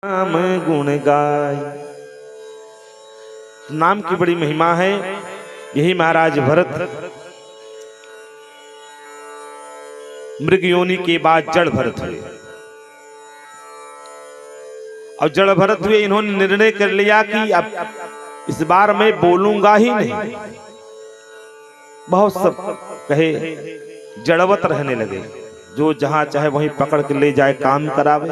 नाम गुण गाय। नाम की बड़ी महिमा है। यही महाराज भरत मृग योनि के बाद जड़ भरत हुए। और जड़ भरत हुए इन्होंने निर्णय कर लिया कि अब इस बार मैं बोलूंगा ही नहीं। बहुत सब कहे जड़वत रहने लगे, जो जहां चाहे वहीं पकड़ के ले जाए, काम करावे,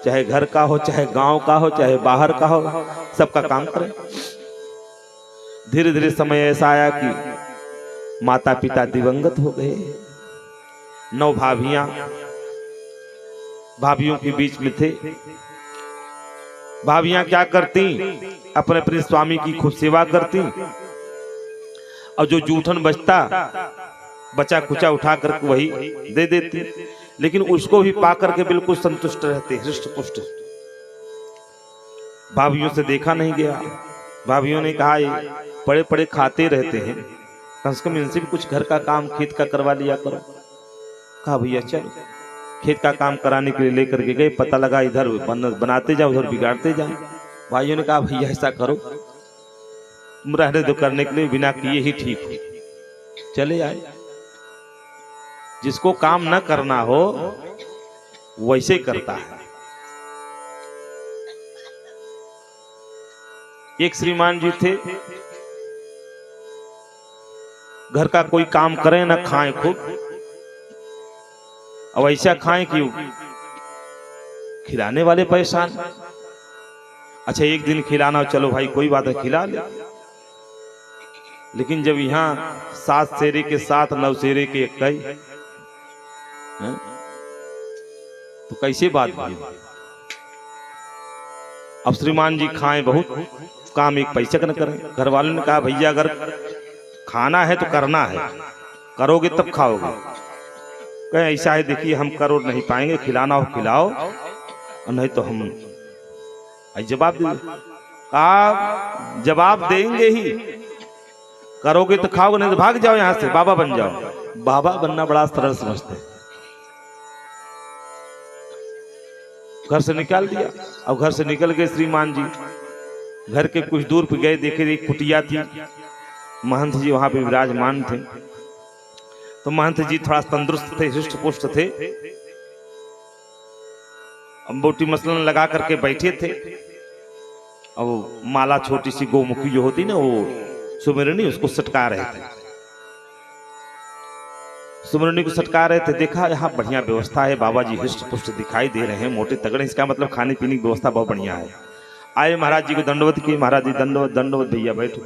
चाहे घर का हो, चाहे गांव का हो, चाहे बाहर का हो, सबका काम करे। धीरे धीरे समय ऐसा आया कि माता पिता दिवंगत हो गए। 9 भाभियों के बीच में थे। भाभियां क्या करती, अपने अपने स्वामी की खूब सेवा करती, और जो जूठन बचा कुचा उठा कर वही दे देती, लेकिन उसको भी पा करके बिल्कुल संतुष्ट रहते, हृष्ट पुष्ट। भाभियों से देखा नहीं गया। भाभियों ने कहा ये पड़े पड़े खाते रहते हैं, कम से कम इनसे भी कुछ घर का काम खेत का करवा लिया करो। कहा भैया चलो। खेत का काम कराने के लिए लेकर के गए, पता लगा इधर बनाते जाओ उधर बिगाड़ते जाओ। भाइयों ने कहा भैया ऐसा करो, तुम रहने दो, करने के लिए बिना किए ही ठीक हो। चले आए। जिसको काम न करना हो वैसे करता है। एक श्रीमान जी थे, घर का कोई काम करें ना खाएं खूब, और ऐसा खाएं कि खिलाने वाले परेशान। अच्छा एक दिन खिलाना, चलो भाई कोई बात है खिला ले, लेकिन जब यहाँ 7 शेरे के 7 9 शेरे के कई, तो कैसे बात की। अब श्रीमान जी खाएं बहुत, काम एक पैसे का न करें। घर वालों ने कहा भैया अगर खाना है तो करना है, करोगे तब खाओगे। कहे ऐसा है देखिए हम करो नहीं पाएंगे, खिलाना हो खिलाओ, और नहीं तो हम जवाब दे। आप जवाब देंगे ही, करोगे तो खाओगे, नहीं तो भाग जाओ यहां से, बाबा बन जाओ। बाबा बनना बड़ा सरल समझते हैं। घर से निकाल दिया। अब घर से निकल गए श्रीमान जी, घर के कुछ दूर पे गए, देखे एक कुटिया थी, महंत जी वहां पे विराजमान थे। तो महंत जी थोड़ा तंदुरुस्त थे, हृष्ट पुष्ट थे, अंबोटी मसलन लगा करके बैठे थे। और माला छोटी सी गोमुखी जो होती ना, वो सुमिरनी, उसको सटका रहे थे। सुमिरनी को सटका रहे थे, देखा यहाँ बढ़िया व्यवस्था है, बाबा जी हृष्ट पुष्ट दिखाई दे रहे हैं, मोटे तगड़े, इसका मतलब खाने पीने की व्यवस्था बहुत बढ़िया है। आए महाराज जी को दंडवत की, महाराज जी दंडवत दंडवत, भैया बैठो।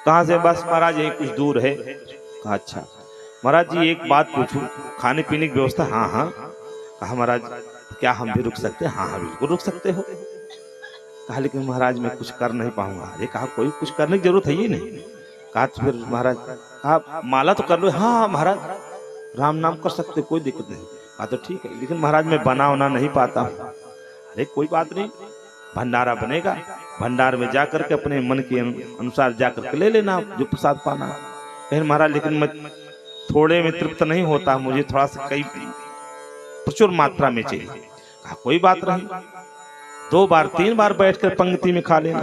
कहाँ से? बस महाराज यही कुछ दूर है। कहा अच्छा महाराज जी एक बात पूछूं, खाने पीने की व्यवस्था? हाँ हाँ। कहा महाराज क्या हम भी रुक सकते हैं? हाँ हाँ बिल्कुल रुक सकते हो। कहा लेकिन महाराज मैं कुछ कर नहीं पाऊंगा। अरे कहा कोई कुछ करने की जरूरत है ही नहीं। कहा तो फिर महाराज, कहा माला तो कर लो। हाँ महाराज राम नाम कर सकते, कोई दिक्कत नहीं। कहा तो ठीक है, लेकिन महाराज मैं बना होना नहीं पाता हूँ। अरे कोई बात नहीं, भंडारा बनेगा, भंडार में जाकर के अपने मन के अनुसार जाकर के ले लेना जो प्रसाद पाना। कहे महाराज लेकिन मैं थोड़े में तृप्त नहीं होता, मुझे थोड़ा सा कई प्रचुर मात्रा में चाहिए। कहा कोई बात नहीं, 2 बार 3 बार बैठकर पंक्ति में खा लेना।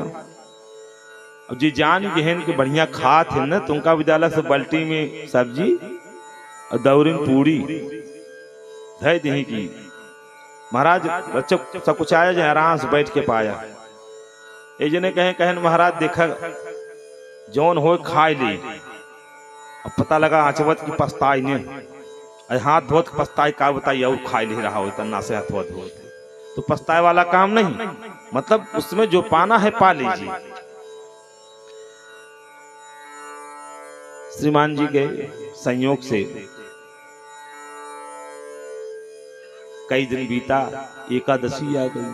अब जी जान गहन के बढ़िया खा थे ना, तुमका विद्यालय से बाल्टी में सब्जी और दौरिन पूरी धै दही की। महाराज बच्चों सब कुछ आया जो आराम से बैठ के पाया। ये जने कहे महाराज देखा जौन हो खाए ली। अब पता लगा आचवत की पछताई ने, हाथ धोत पछताई का बताइए, और खाए ले रहा हो इतना से हाथ धोत, तो पछताए वाला काम नहीं, मतलब उसमें जो पाना है पा लीजिए। श्रीमान जी गए, संयोग से कई दिन बीता, एकादशी आ गई।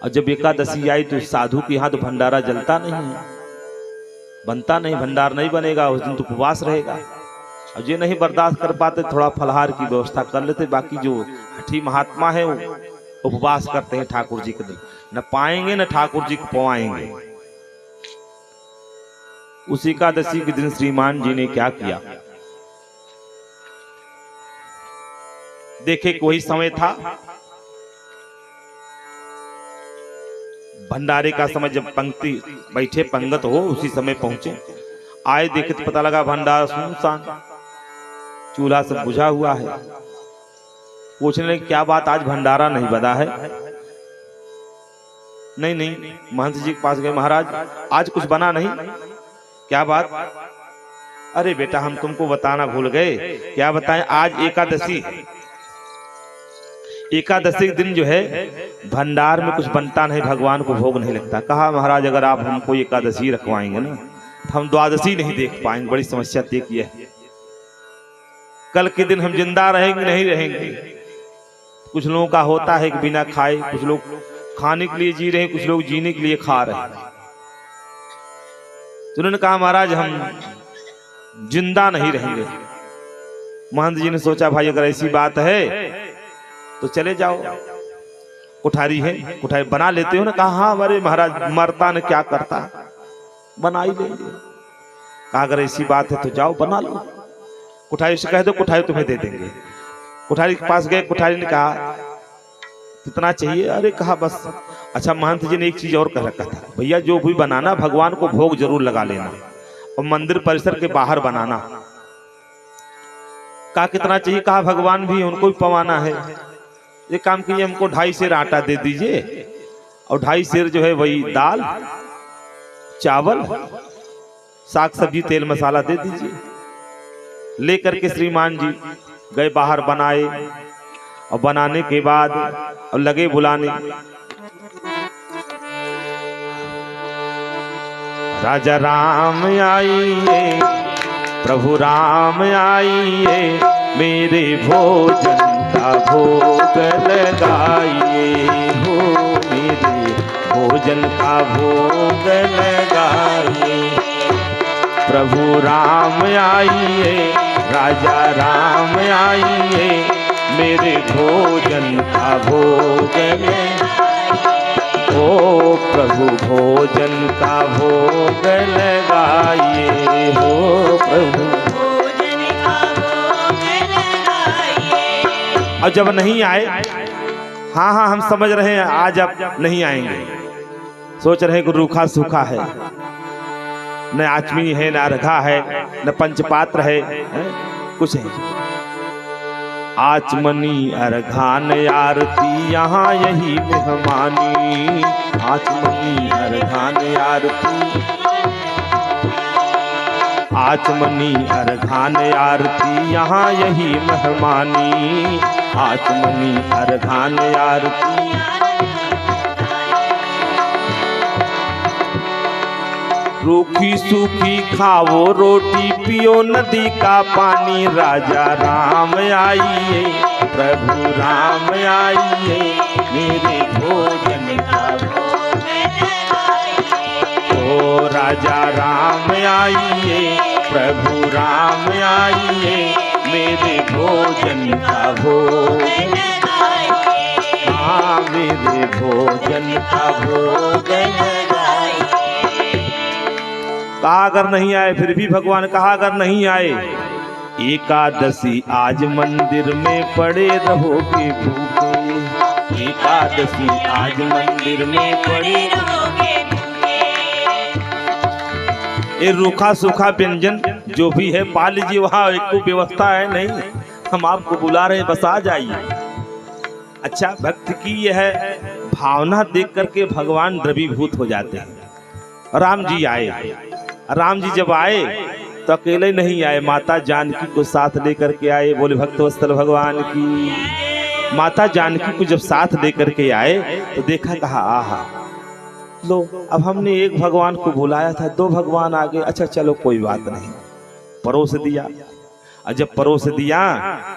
और जब एकादशी आई तो साधु के यहाँ तो भंडारा जलता नहीं है, बनता नहीं, भंडार नहीं बनेगा, उस दिन तो उपवास रहेगा। और ये नहीं बर्दाश्त कर पाते, थोड़ा फलहार की व्यवस्था कर लेते। बाकी जो हठी महात्मा है वो उपवास करते हैं ठाकुर जी के दिन, न पाएंगे न ठाकुर जी को पवाएंगे। उस एकादशी के दिन श्रीमान जी ने क्या किया, देखे कि वही समय था भंडारे का समय जब पंक्ति बैठे पंगत हो उसी समय पहुंचे, आए देखे तो पता लगा भंडारा सुनसान, चूल्हा सब बुझा हुआ है। पूछने लगे क्या बात आज भंडारा नहीं बना है? नहीं महंत जी के पास गए, महाराज आज कुछ बना नहीं, क्या बात? अरे बेटा हम तुमको बताना भूल गए। क्या बताएं? आज एकादशी है, एकादशी के दिन जो है भंडार में कुछ बनता नहीं, भगवान को भोग नहीं लगता। कहा महाराज अगर आप हमको एकादशी रखवाएंगे ना तो हम द्वादशी नहीं देख पाएंगे, बड़ी समस्या तय की है। कल के दिन हम जिंदा रहेंगे नहीं रहेंगे। कुछ लोगों का होता है कि बिना खाए, कुछ लोग खाने के लिए जी रहे हैं, कुछ लोग जीने के लिए खा रहे हैं। तो उन्होंने कहा महाराज हम जिंदा नहीं रहेंगे। महंत जी ने सोचा भाई अगर ऐसी बात है तो चले जाओ, कुठारी है, कुठारी बना लेते हो ना? कहा हाँ अरे महाराज मरता न क्या करता, बना ही लेंगे। कहा अगर ऐसी बात है तो जाओ बना लो, कुठारी से कह दो, कुठारी तुम्हें दे देंगे। कुठारी के पास गए, कुठारी ने कहा कितना चाहिए? अरे कहा बस। अच्छा महंत जी ने एक चीज और कह रखा था, भैया जो भी बनाना भगवान को भोग जरूर लगा लेना और मंदिर परिसर के बाहर बनाना। कहा कितना चाहिए? कहा भगवान भी उनको भी पवाना है, एक काम कीजिए हमको 2.5 सेर आटा दे दीजिए और 2.5 सेर जो है वही दाल चावल साग सब्जी तेल मसाला दे दीजिए। लेकर के श्रीमान जी गए बाहर, बनाए और बनाने के बाद और लगे बुलाने। राजा राम आइए, प्रभु राम आइए, मेरे भोजन का भोग लगाइए हो, मेरे भोजन का भोग लगाइए। प्रभु राम आइए, राजा राम आइए, मेरे भोजन का भोग में ओ प्रभु भोजन का भोग लगाइए हो, प्रभु भोजन का भोग लगाइए। और जब नहीं आए, हाँ हम समझ रहे हैं आज अब नहीं आएंगे, सोच रहे हैं कि रूखा सूखा है, न आचमी है, न अर्घा है, न पंचपात्र है, कुछ है। आचमनी अर्घान आरती यहाँ यही मेहमानी, आचमनी अर्घान आरती, आचमनी अर्घान आरती यहाँ यही मेहमानी, आचमनी अर्घान आरती। रूखी सूखी खाओ रोटी, पियो नदी का पानी, राजा राम आइए, प्रभु राम आइए, मेरे भोजन का भोग लगाइए। ओ राजा राम आइए, प्रभु राम आइए, मेरे भोजन का भोग लगाइए। हाँ मेरे भोजन का भोग लगाइए। कहा अगर नहीं आए, फिर भी भगवान कहा अगर नहीं आए, एकादशी आज मंदिर में पड़े रहोगे भूखे, एकादशी आज मंदिर में पड़े रहोगे भूखे। ये रूखा सूखा व्यंजन जो भी है पा लीजिए, वहाँ एक व्यवस्था है नहीं, हम आपको बुला रहे हैं, बस आ जाइए। अच्छा भक्त की यह भावना देख करके भगवान द्रवीभूत हो जाते हैं। राम जी आए, राम जी जब आए तो अकेले नहीं आए, माता जानकी को साथ लेकर के आए। बोले भक्तवत्सल भगवान की। माता जानकी को जब साथ लेकर के आए तो देखा, कहा आहा लो अब हमने एक भगवान को बुलाया था, 2 भगवान आ गए। अच्छा चलो कोई बात नहीं, परोस दिया। और जब परोस दिया,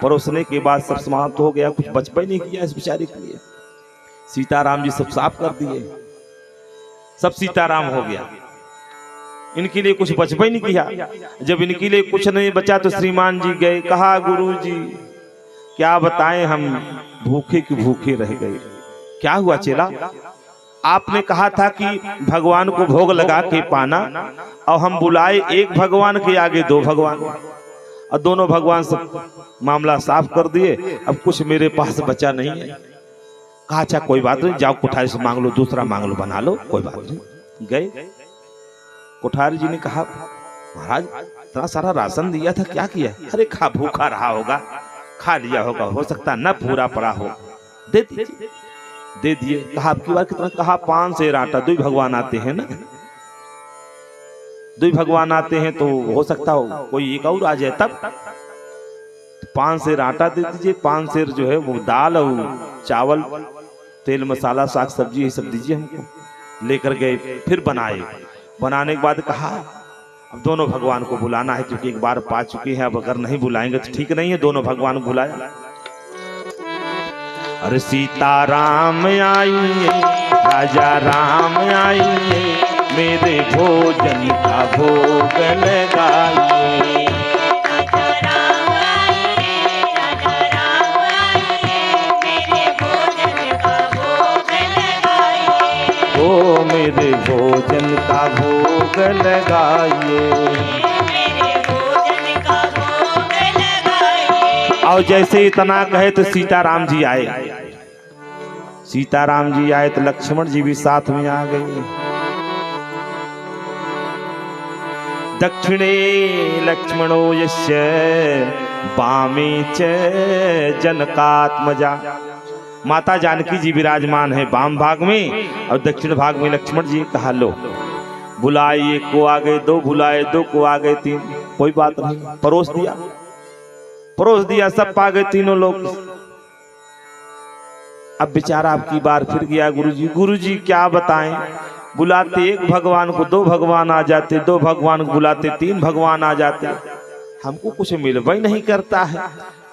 परोसने के बाद सब समाप्त हो गया, कुछ बचपन नहीं किया इस बेचारे के लिए। सीताराम जी सब साफ कर दिए, सब सीताराम हो गया, इनके लिए कुछ बचपन नहीं किया। जब इनके लिए कुछ नहीं बचा तो श्रीमान जी गए, कहा गुरु जी क्या बताएं, हम भूखे की भूखे रह गए। क्या हुआ चेला? आपने कहा था कि भगवान को भोग लगा के पाना, और हम बुलाए एक भगवान के आगे 2 भगवान, और दोनों भगवान सब मामला साफ कर दिए, अब कुछ मेरे पास बचा नहीं है। कहा अच्छा कोई बात नहीं, जाओ कुठारी से मांग लो, दूसरा मांग लो, बना लो, कोई बात नहीं। गए कुठारी जी ने कहा महाराज इतना सारा राशन दिया था, क्या किया? अरे खा भूखा रहा होगा, खा लिया होगा, हो सकता न पूरा पड़ा हो, दे दीजिए। दे दिए। कहा आपकी बार कितना? कहा 5 सेर आटा। 2 भगवान आते हैं ना, 2 भगवान आते हैं तो हो सकता हो कोई एक और आ जाए, तब 5 सेर आटा दे दीजिए, 5 सेर जो है वो दाल और चावल, तेल मसाला साग सब्जी ये सब दीजिए हमको। लेकर गए, फिर बनाए। बनाने के बाद कहा अब दोनों भगवान को बुलाना है, क्योंकि एक बार पा चुके हैं, अब अगर नहीं बुलाएंगे तो ठीक नहीं है। दोनों भगवान को बुलाया। अरे सीताराम आइए, राजा राम आइए, मेरे भोजन का भोग लगाइए। ओ मेरे भोजन का भोग लगाइए। और जैसे इतना कहे तो सीताराम जी आए। सीताराम जी आए तो लक्ष्मण जी भी साथ में आ गए। दक्षिणे लक्ष्मणो यस्य वामे च जनकात्मजा। माता जानकी जी विराजमान है वाम भाग में और दक्षिण भाग में लक्ष्मण जी। कहा लो बुलाए, 1 को आ गए, 2 बुलाए, 2 को आ गए, 3, कोई बात नहीं, परोस दिया, परोस दिया, सब पा गए तीनों लोग। अब बेचारा अब की बार फिर गया गुरुजी। गुरुजी क्या बताएं, बुलाते 1 भगवान को 2 भगवान आ जाते, 2 भगवान को बुलाते 3 भगवान आ जाते, हमको कुछ मिलवा ही नहीं करता है।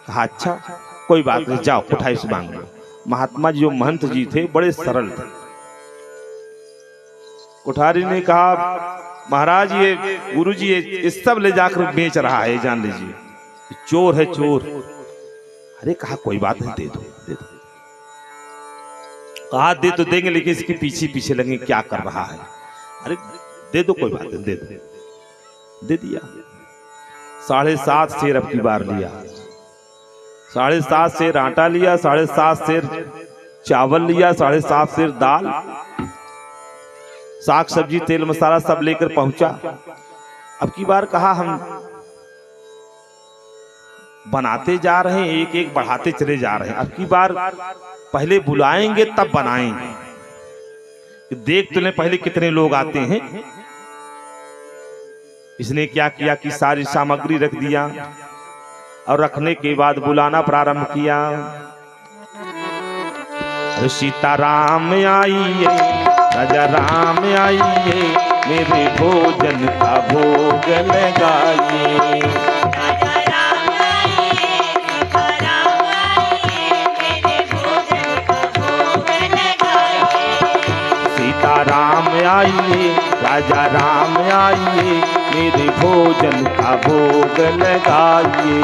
कहा अच्छा कोई बात नहीं, जाओ कुठारी से मांग लो। महात्मा जी जो महंत जी थे बड़े सरल थे। कुठारी ने कहा महाराज ये गुरुजी ये सब ले जाकर बेच रहा है, जान लीजिए, चोर है चोर। अरे कहा कोई बात नहीं, दे दो दे दो। कहा दे तो देंगे, लेकिन इसके पीछे पीछे लगे क्या कर रहा है। अरे दे दो कोई बात नहीं, दे दो। दे दिया। 7.5 सेर अब की बार लिया, 7.5 सेर आटा लिया, 7.5 सेर चावल लिया, 7.5 सेर दाल, साग सब्जी तेल मसाला सब लेकर पहुंचा। अब की बार कहा हम बनाते जा रहे हैं, एक एक बढ़ाते चले जा रहे हैं। अब की बार पहले बुलाएंगे तब बनाएंगे। देख तो ले पहले कितने लोग आते हैं। इसने क्या किया कि सारी सामग्री रख दिया और रखने के बाद बुलाना प्रारंभ किया। सीताराम आइए, राजा राम आइए, मेरे भोजन का भोग लगाइए। सीताराम आइए, राजा राम आइए, मेरे भोजन का भोग लगाइए।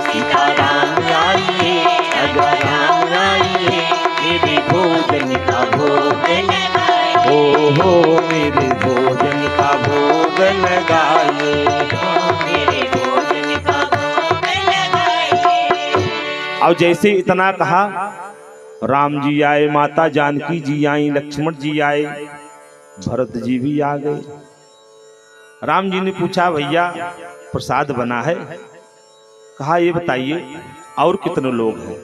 सीताराम आइए, राजा राम आइए, मेरे भोजन का भोग लगाइए। ओ हो मेरे भोजन का भोग लगाइए, मेरे भोजन का भोग लगाइए। और जैसे इतना कहा राम जी आए, माता जानकी जी आई, लक्ष्मण जी आए, भरत जी भी आ गए। राम जी ने पूछा भैया प्रसाद बना है? कहा ये बताइए और कितने लोग हैं,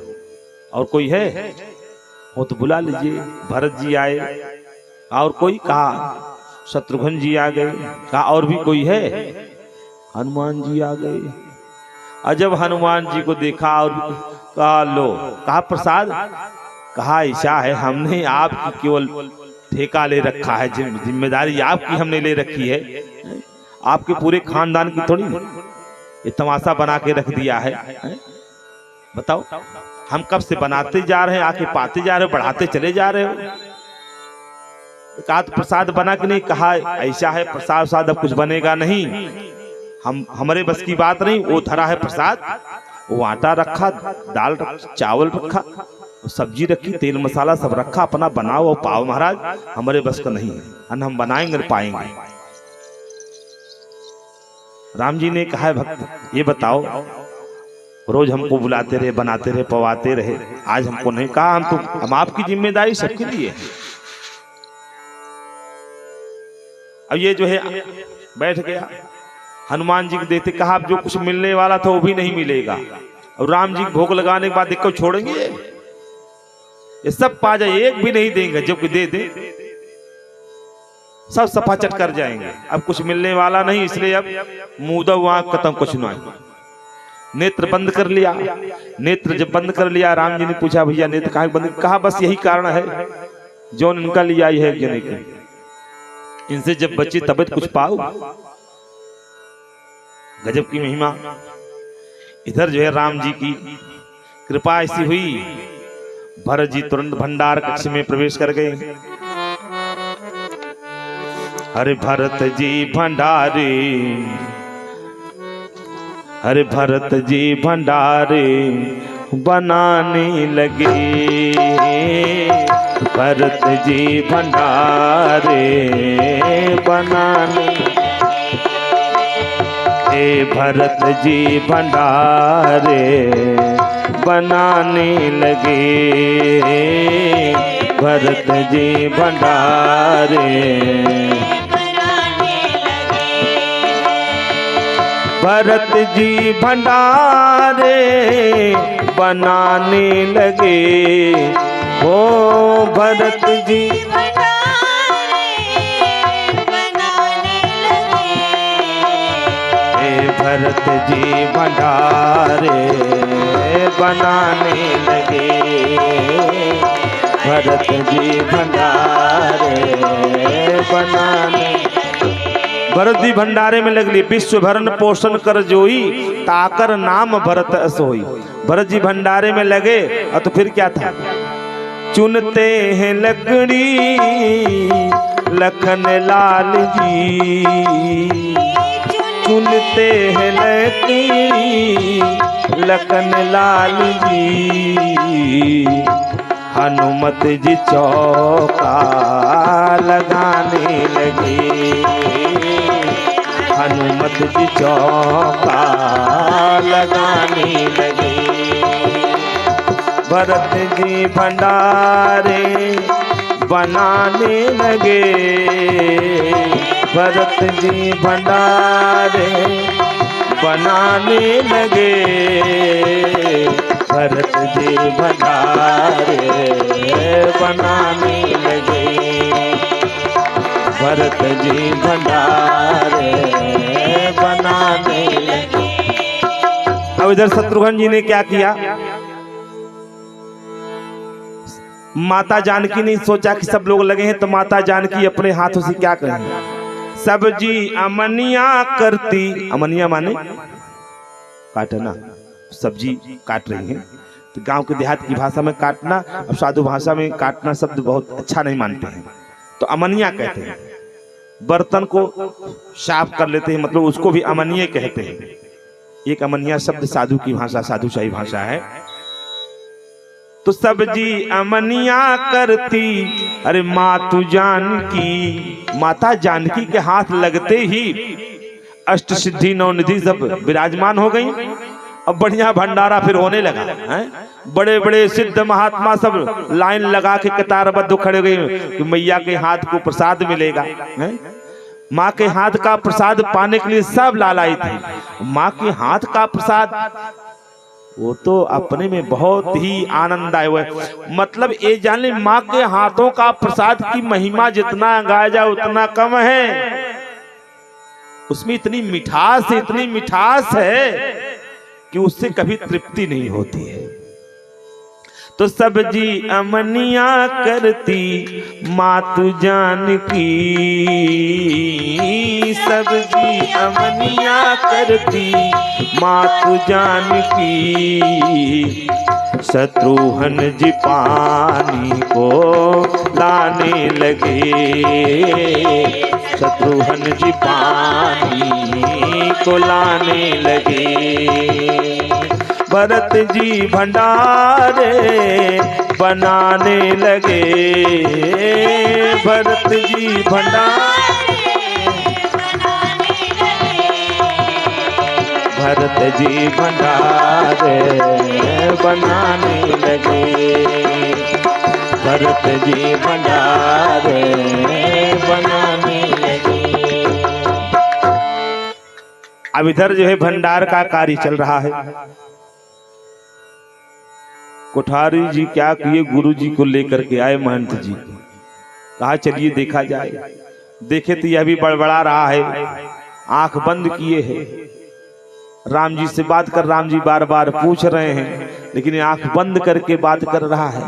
और कोई है हो तो बुला लीजिए। भरत जी आए, और कोई? कहा शत्रुघ्न जी आ गए। कहा और भी कोई है? हनुमान जी आ गए। और जब हनुमान जी को देखा और कहा लो, कहा प्रसाद? कहा ऐसा है हमने आपकी केवल ठेका ले रखा है, जिम्मेदारी आपकी हमने ले रखी है, आपके पूरे खानदान की थोड़ी ये तमाशा बना के रख दिया है। बताओ हम कब से बनाते जा रहे हैं, आके पाते जा रहे हो, बढ़ाते चले जा रहे हो। कहा तो प्रसाद बना कि नहीं? कहा ऐसा है प्रसाद साद अब कुछ बनेगा नहीं, हम हमारे बस की बात नहीं। वो धरा है प्रसाद, वो आटा रखा, दाल चावल रखा, सब्जी रखी, तेल मसाला सब रखा, अपना बनाओ और पाओ महाराज, हमारे बस का नहीं है, अन्न हम बनाएंगे पाएंगे। राम जी ने कहा भक्त ये बताओ रोज हमको बुलाते रहे, बनाते रहे, पवाते रहे। आज हमको नहीं कहा, हम आपकी जिम्मेदारी सबके लिए है। अब ये जो है बैठ गया, हनुमान जी को देते, कहा जो कुछ मिलने वाला था वो भी नहीं मिलेगा, और राम जी को भोग लगाने के बाद देखो छोड़ेंगे ये सब पा जाए, एक भी नहीं देंगे, जब दे दे सब सफाचट कर जाएंगे। अब कुछ मिलने वाला नहीं, इसलिए अब मुदा वहां खत्म, कुछ नहीं। नेत्र बंद कर लिया। नेत्र जब बंद कर लिया, राम जी ने पूछा भैया नेत्र कहाँ बंद? कहा बस यही कारण है जो इनका लिया ही है कि नहीं, इनसे जब बच्ची तबियत कुछ पाओ। गजब की महिमा। इधर जो है राम जी की कृपा ऐसी हुई, भरत जी तुरंत भंडार कक्ष में प्रवेश कर गए। अरे भरत जी भंडारे, अरे भरत जी भंडारे बनाने लगे, भरत जी भंडारे बनाने, भरत जी भंडारे बनाने लगे, भरत जी भंडारे, भरत जी भंडारे बनाने लगे, ओ भरत जी भरत जी भंडारे बनाने लगे, भरत जी भंडारे बनाने। भरत जी भंडारे में लगली, विश्व भरण पोषण कर जोई, ताकर नाम भरत अस होई। भरत जी भंडारे में लगे, और तो फिर क्या था? चुनते हैं लकड़ी लखन लाल जी, चुनते हैं लकड़ी लखन लाल जी, हनुमत जी चौका लगाने लगे, हनुमत जी चौका लगाने लगे, भरत जी भंडारे बनाने लगे, भरत जी भंडारे बनाने लगे, भरत जी भंडारे बनाने लगे, भरत जी भंडारे बनाने लगे। अब इधर शत्रुघ्न जी ने क्या किया? माता जानकी ने सोचा कि सब लोग लगे हैं, तो माता जानकी अपने हाथों से क्या करेंगे? सब्जी अमनिया करती, अमनिया माने काटना, सब्जी काट रही हैं, तो गांव के देहात की भाषा में काटना, अब साधु भाषा में काटना शब्द बहुत अच्छा नहीं मानते हैं, तो अमनिया कहते हैं। बर्तन को साफ कर लेते हैं, मतलब उसको भी अमनिया कहते हैं। एक अमनिया शब्द साधु की भाषा, साधुशाही भाषा है। तो सब्जी अमनिया करती, अरे मातु जानकी, माता जानकी के हाथ लगते ही अष्ट सिद्धि नौ निधि सब विराजमान हो गई। अब बढ़िया भंडारा फिर होने लगा है। बड़े बड़े सिद्ध महात्मा सब लाइन लगा के कतारबद्ध खड़े गए कि मैया के हाथ को प्रसाद मिलेगा है? माँ के हाथ का प्रसाद पाने के लिए सब लालाई थे। माँ के हाथ का प्रसाद वो तो अपने में बहुत ही आनंद आए हुए, मतलब ये जाने माँ के हाथों का प्रसाद की महिमा जितना गाया जाए उतना कम है। उसमें इतनी मिठास है, इतनी मिठास है कि उससे कभी तृप्ति नहीं होती है। तो सब्जी अमनिया करती मातु जानकी, सब्जी अमनिया करती मातु जानकी, शत्रुघ्न जी पानी को लाने लगे, शत्रुघ्न जी पानी को लाने लगे, भरत जी भंडारे बनाने लगे, भरत जी भंडारे भरत जी भंडारे बनाने लगे, भरत जी भंडारे बनाने लगे। अब इधर जो है भंडार का कार्य चल रहा है। कोठारी जी क्या किए, गुरु जी को लेकर के आए महंत जी, कहा चलिए देखा जाए। देखे तो यह भी बड़बड़ा रहा है, आंख बंद किए है। राम जी से बात कर, राम जी बार बार पूछ रहे हैं, लेकिन आंख बंद करके बात कर रहा है।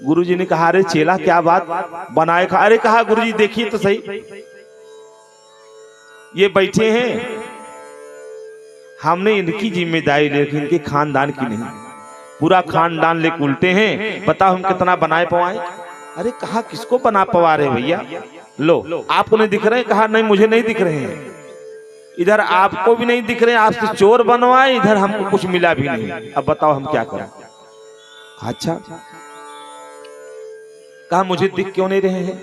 गुरु जी ने कहा अरे चेला क्या बात बनाए खा। अरे कहा गुरु जी देखिए तो सही, ये बैठे हैं, हमने इनकी जिम्मेदारी लेकिन इनके खानदान की नहीं, पूरा खानदान लेके उल्टे हैं, बताओ हम कितना बनाए पवाए। अरे कहा किसको बना पवा रहे भैया, लो आपको नहीं दिख रहे हैं? कहा नहीं मुझे नहीं दिख रहे हैं, इधर आपको भी नहीं दिख रहे हैं, आपसे चोर बनवाए, इधर हमको कुछ मिला भी नहीं, अब बताओ हम क्या करें। अच्छा कहा मुझे दिख क्यों नहीं रहे हैं,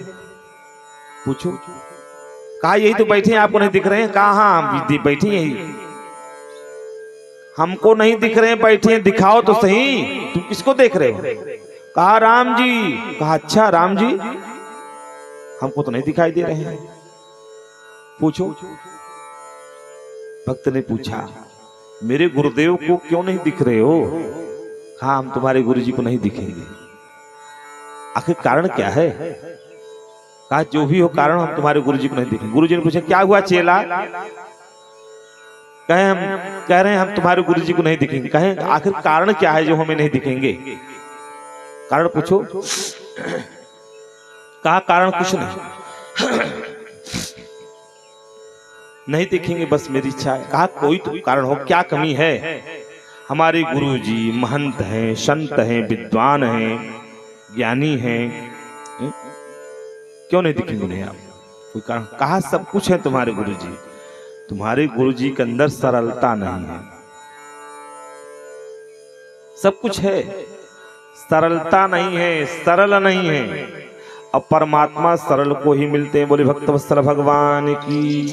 पूछो। कहा यही तो बैठे हैं, आपको नहीं दिख रहे हैं? कहा हाँ हम बैठे यही, हमको नहीं दिख रहे हैं, बैठे हैं, दिखाओ तो सही, तुम किसको देख रहे हो? कहा राम जी। कहा अच्छा राम जी, हमको तो नहीं दिखाई दे रहे हैं, पूछो। भक्त ने पूछा मेरे गुरुदेव को क्यों नहीं दिख रहे हो? कहा हम तुम्हारे गुरु जी को नहीं दिखेंगे। आखिर कारण क्या है? कहा जो भी हो कारण, हम तुम्हारे गुरु जी को नहीं दिखेंगे। गुरु जी ने पूछा क्या हुआ चेला? कहे हम कह रहे हैं हम तुम्हारे गुरु जी को नहीं दिखेंगे। कहे आखिर कारण क्या है जो हमें नहीं दिखेंगे? कारण पूछो। कहा कारण कुछ नहीं, नहीं दिखेंगे बस मेरी इच्छा है। कहा कोई तो कारण हो, क्या कमी है? हमारे गुरु जी महंत हैं, संत हैं, विद्वान हैं, ज्ञानी हैं, क्यों नहीं दिखेंगे नहीं आप? कोई कारण? कहा सब कुछ है तुम्हारे गुरु जी, तुम्हारे गुरु जी के अंदर सरलता नहीं है। सब कुछ है, सरलता नहीं है, सरल नहीं है। अब परमात्मा सरल को ही मिलते हैं। बोले भक्तवत्सल भगवान की।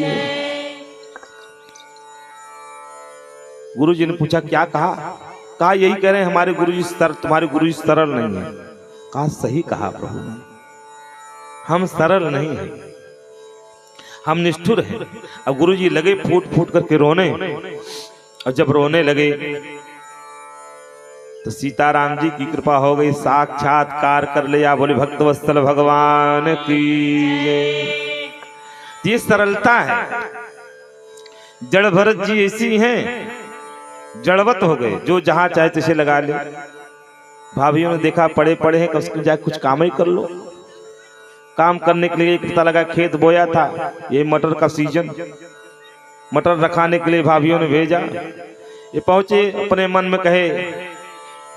गुरु जी ने पूछा क्या कहा? कहा यही कह रहे हैं हमारे गुरु जी तुम्हारे गुरु जी सरल नहीं है। कहा सही कहा प्रभु ने, हम सरल नहीं हैं, हम निष्ठुर हैं। अब गुरु जी लगे फूट फूट करके रोने, और जब रोने लगे तो सीताराम जी की कृपा हो गई, साक्षात्कार कर लिया। बोले भक्तवत्सल भगवान की। ये सरलता है। जड़ भरत जी ऐसी हैं, जड़वत हो गए, जो जहां चाहे तिसे लगा ले। भाभीओं ने देखा पड़े पड़े हैं, उसको जाके कुछ काम ही कर लो। काम करने के लिए एक पता लगा खेत बोया था, ये मटर का सीजन, मटर रखाने के लिए भाभीओं ने भेजा। ये पहुंचे, अपने मन में कहे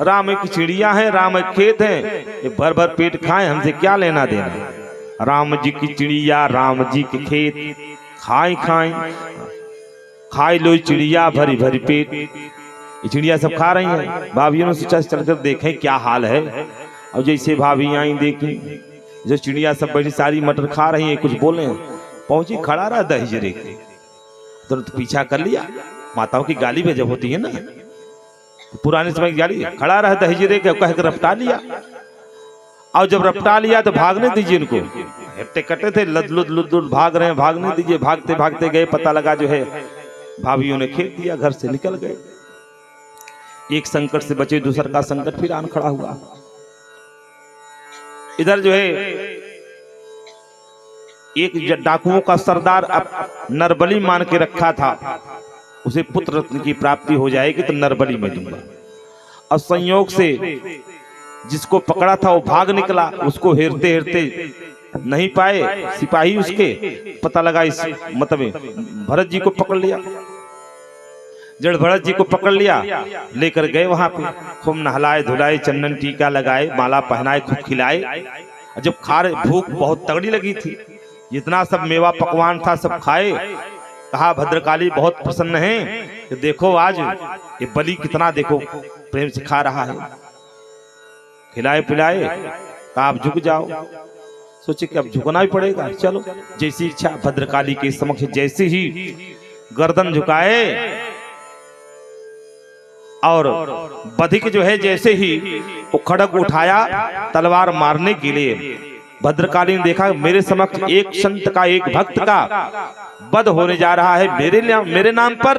राम एक चिड़िया है, राम एक खेत है, ये भर भर पेट खाए, हमसे क्या लेना देना। राम जी की चिड़िया, राम जी के खेत, खाए खाए खाए लो चिड़िया भरी भरी पेट। ये चिड़िया सब खा रही हैं। भाभीओं ने सोचा चलकर देखें क्या हाल है। और जैसे भाभी आई देखी, जो चिड़िया सब बड़ी सारी मटर खा रही है, कुछ बोले, पहुंची, खड़ा रहा दहिजरे के, तुरंत पीछा कर लिया। माताओं की गाली में जब होती है ना, पुराने समय की गाली, खड़ा रहा दहिजरे के, कहकर रपटा लिया। और जब रपटा लिया तो भागने दीजिए इनको, हट्टे कट्टे थे, लद लुद भाग रहे हैं, भागने दीजिए। भागते भागते गए, पता लगा जो है भाभीओं ने खेत दिया, घर से निकल गए। एक संकट से बचे, दूसरा का संकट फिर आन खड़ा हुआ। इधर जो है एक डाकुओं का सरदार अब नरबली मान के रखा था, उसे पुत्र रत्न की प्राप्ति हो जाएगी तो नरबली में दूंगा। और संयोग से जिसको पकड़ा था वो भाग निकला, उसको हेरते हेरते नहीं पाए सिपाही उसके, पता लगा इस मतलब भरत जी को पकड़ लिया। जड़ भरत जी को पकड़ लिया, लेकर गए वहां पे, खूब नहलाए धुलाए, चंदन टीका लगाए, माला पहनाए, खूब खिलाए। जब खा रहे, भूख बहुत तगड़ी लगी थी, जितना सब मेवा पकवान था सब खाए। कहा भद्रकाली बहुत प्रसन्न है कि देखो आज ये बलि कितना देखो प्रेम से खा रहा है। खिलाए पिलाए, कहा आप झुक जाओ। सोचे कि अब झुकना भी पड़ेगा, चलो जैसी इच्छा। भद्रकाली के समक्ष जैसे ही गर्दन झुकाए और बधिक जो है जैसे ही वो खड़ग उठाया तलवार मारने के लिए, भद्रकाली ने देखा मेरे समक्ष एक संत का, एक भक्त का वध होने जा रहा है मेरे नाम पर।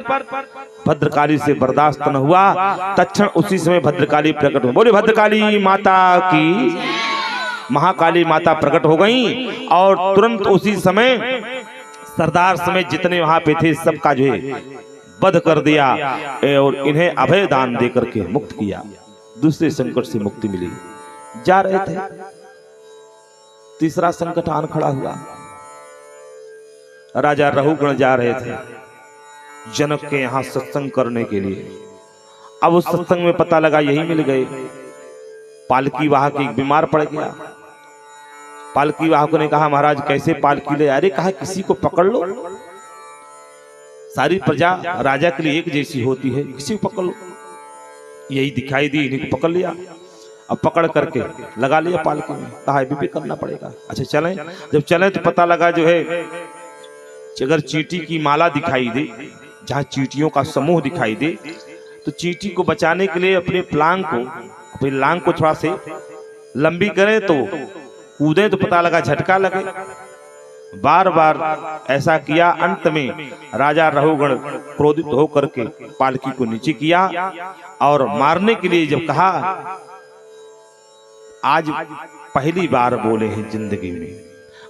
भद्रकाली से बर्दाश्त न हुआ, तत्क्षण उसी समय भद्रकाली प्रकट हो, बोले भद्रकाली माता की। महाकाली माता प्रकट हो गई और तुरंत उसी समय सरदार समेत जितने वहां पे थे सबका जो है वध कर दिया और इन्हें अभय दान देकर के मुक्त किया। दूसरे संकट से मुक्ति मिली। जा रहे थे, तीसरा संकट आन खड़ा हुआ। राजा रहुगण जा रहे थे जनक के यहां सत्संग करने के लिए। अब उस सत्संग में पता लगा यही मिल गए। पालकी वाहक एक बीमार पड़ गया। पालकी वाहक ने कहा महाराज कैसे पालकी ले? अरे कहा किसी को पकड़ लो, सारी प्रजा राजा के लिए एक जैसी होती है, किसी को पकड़ लो। यही दिखाई दी, इन्हीं को पकड़ लिया। अब पकड़ करके लगा लिया पालकी में। कहा भी करना पड़ेगा। अच्छा चलें। जब चलें तो पता लगा जो है अगर चींटी की माला दिखाई दे, जहां चींटियों का समूह दिखाई दे, तो चींटी को बचाने के लिए अपने लांग को थोड़ा से लंबी करें तो कूदे तो पता लगा झटका लगे। बार बार ऐसा किया। अंत में राजा रहुगण क्रोधित होकर के पालकी को नीचे किया और मारने के लिए जब कहा, आज पहली बार बोले हैं जिंदगी में,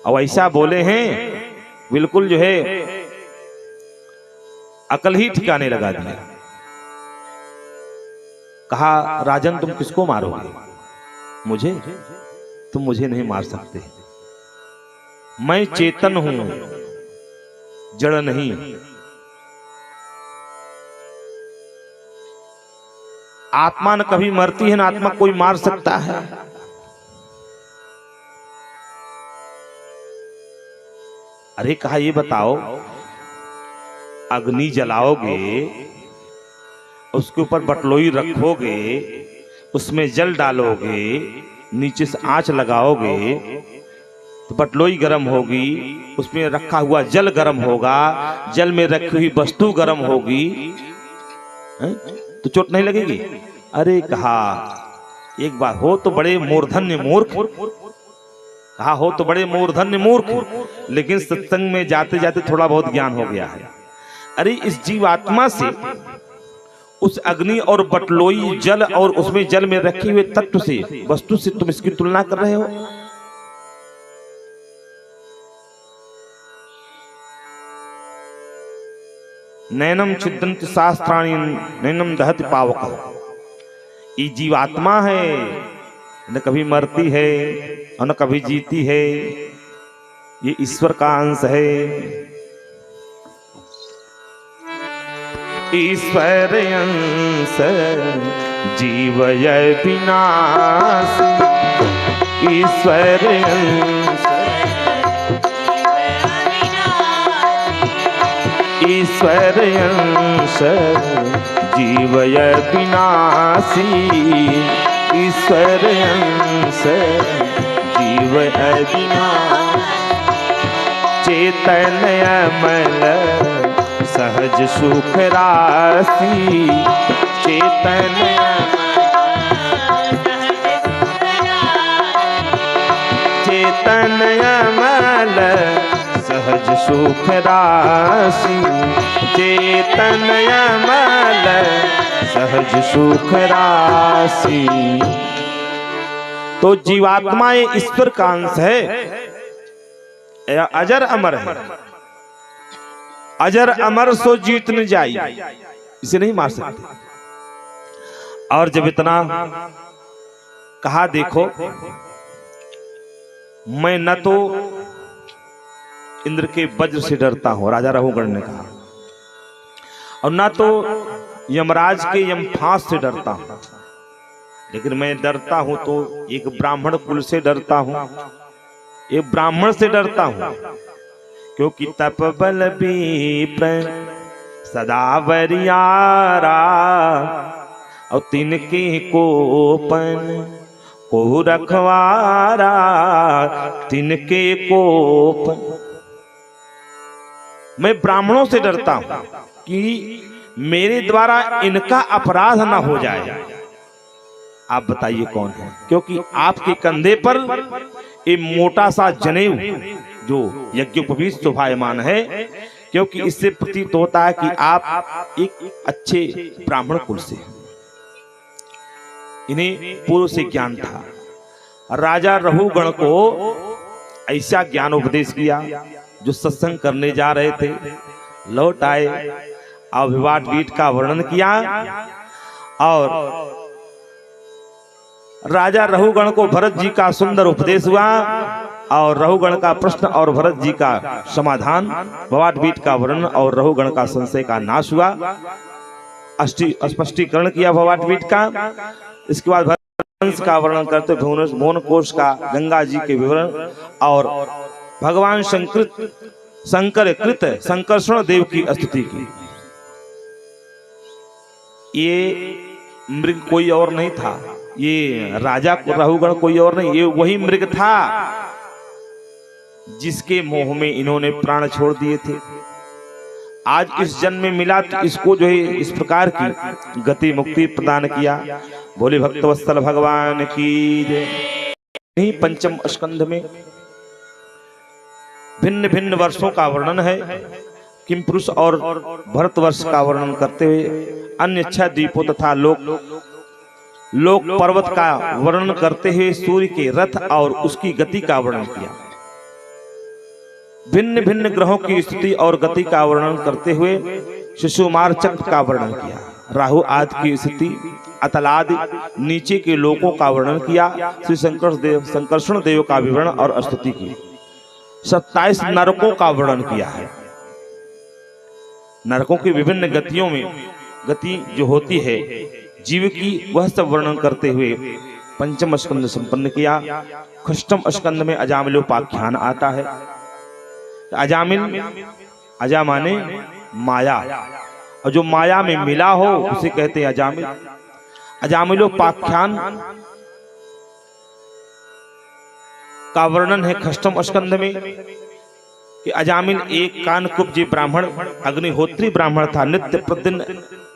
और ऐसा बोले हैं बिल्कुल जो है अकल ही ठिकाने लगा दिया। कहा राजन तुम किसको मारोगे? मुझे? तुम मुझे नहीं मार सकते, मैं चेतन हूं, जड़ नहीं। आत्मा न कभी मरती है ना आत्मा कोई मार सकता है। अरे कहा ये बताओ, अग्नि जलाओगे, उसके ऊपर बटलोई रखोगे, उसमें जल डालोगे, नीचे से आंच लगाओगे तो बटलोई गर्म होगी, उसमें रखा हुआ जल गर्म होगा, जल में रखी हुई वस्तु गर्म होगी, तो चोट नहीं लगेगी? अरे कहा एक बार हो तो बड़े मूर्धन्य मूर्ख, कहा हो तो बड़े मूर्धन्य मूर्ख, लेकिन सत्संग में जाते जाते थोड़ा बहुत ज्ञान हो गया है। अरे इस जीवात्मा से, उस अग्नि और बटलोई जल और उसमें जल में रखे हुए तत्व से, वस्तु से तुम इसकी तुलना कर रहे हो? नैनम छिद्दन्ति शास्त्राणि नैनम दहति पावक। ये जीवात्मा है, न कभी मरती है और न कभी जीती है, ये ईश्वर का अंश है। ईश्वर अंश जीवय विनाश, ईश्वर अंश, ईश्वर अंश जीवय विनाशी, ईश्वर अंश जीवय विनाशी। चैतन्य अमल सहज सुख राशि, चैतन्य चैतन्य अमल सहज सुख राशि, चैतन्य अमल सहज सुख राशि। तो जीवात्मा ये ईश्वर का अंश है, अजर अमर है। अजर अमर सो जीत न जाई, इसे नहीं मार सकते। और जब इतना कहा, देखो मैं न तो इंद्र के वज्र से डरता हूं, राजा रहुगण ने कहा, और ना तो यमराज के यमफांस से डरता हूं, लेकिन मैं डरता हूं तो एक ब्राह्मण कुल से डरता हूं, एक ब्राह्मण से डरता हूं, क्योंकि तपबल विप्र सदा वरियारा, और तिनके कोपन को रखवारा, तिनके कोपन मैं ब्राह्मणों से डरता हूं कि मेरे द्वारा इनका अपराध ना हो जाए। आप बताइए कौन है? क्योंकि आपके कंधे पर एक मोटा सा जनेऊ जो यज्ञोपवीत शोभायमान है, क्योंकि इससे प्रतीत होता है कि आप एक अच्छे ब्राह्मण कुल से। इन्हें पूर्व से ज्ञान था। राजा रहुगण को ऐसा ज्ञान उपदेश किया, जो सत्संग करने जा रहे थे लौट आए, अभिवाद वीट का वर्णन किया और राजा रहुगण को भरत जी का सुंदर उपदेश हुआ और रहुगण का प्रश्न और भरत जी का समाधान, भवाट बीट का वर्णन और रहुगण का संशय का नाश हुआ, स्पष्टीकरण किया भवाट बीट का। इसके बाद भरत का वर्णन करते भुवन कोश का, गंगा जी के विवरण और भगवान शंकर कृत संकर्षण देव की स्तुति की। ये मृग कोई और नहीं था, ये राजा रहुगण कोई और नहीं, ये वही मृग था जिसके मोह में इन्होंने प्राण छोड़ दिए थे। आज इस जन्म में मिला तो इसको जो है इस प्रकार की गति मुक्ति प्रदान किया। बोले भक्तवत्सल भगवान की जय। पंचम स्कंध में भिन्न भिन्न वर्षों का वर्णन है। किम पुरुष और भरत वर्ष का वर्णन करते हुए अन्य 6 द्वीपों तथा लोक पर्वत का वर्णन करते हुए सूर्य के रथ और उसकी गति का वर्णन किया। भिन्न भिन्न ग्रहों की स्थिति और गति का वर्णन करते हुए शिशुमार चक्र का वर्णन किया। राहु आदि की स्थिति, अतलादि नीचे के लोकों का वर्णन किया। श्री संकर्षण देव का विवरण और स्तुति की। 27 नरकों का वर्णन किया है। नरकों की विभिन्न गतियों में गति जो होती है जीव की, वह सब वर्णन करते हुए पंचम स्कंद संपन्न किया। षष्ठम स्कंद में अजामिलोपाख्यान आता है। अजामिल, अजा माने माया, और जो माया में मिला हो उसे कहते हैं अजामिल। अजामिलोपाख्यान का वर्णन है षष्ठम स्कंद में कि अजामिल एक कानकुब्जी ब्राह्मण, अग्निहोत्री ब्राह्मण था। नित्य प्रतिदिन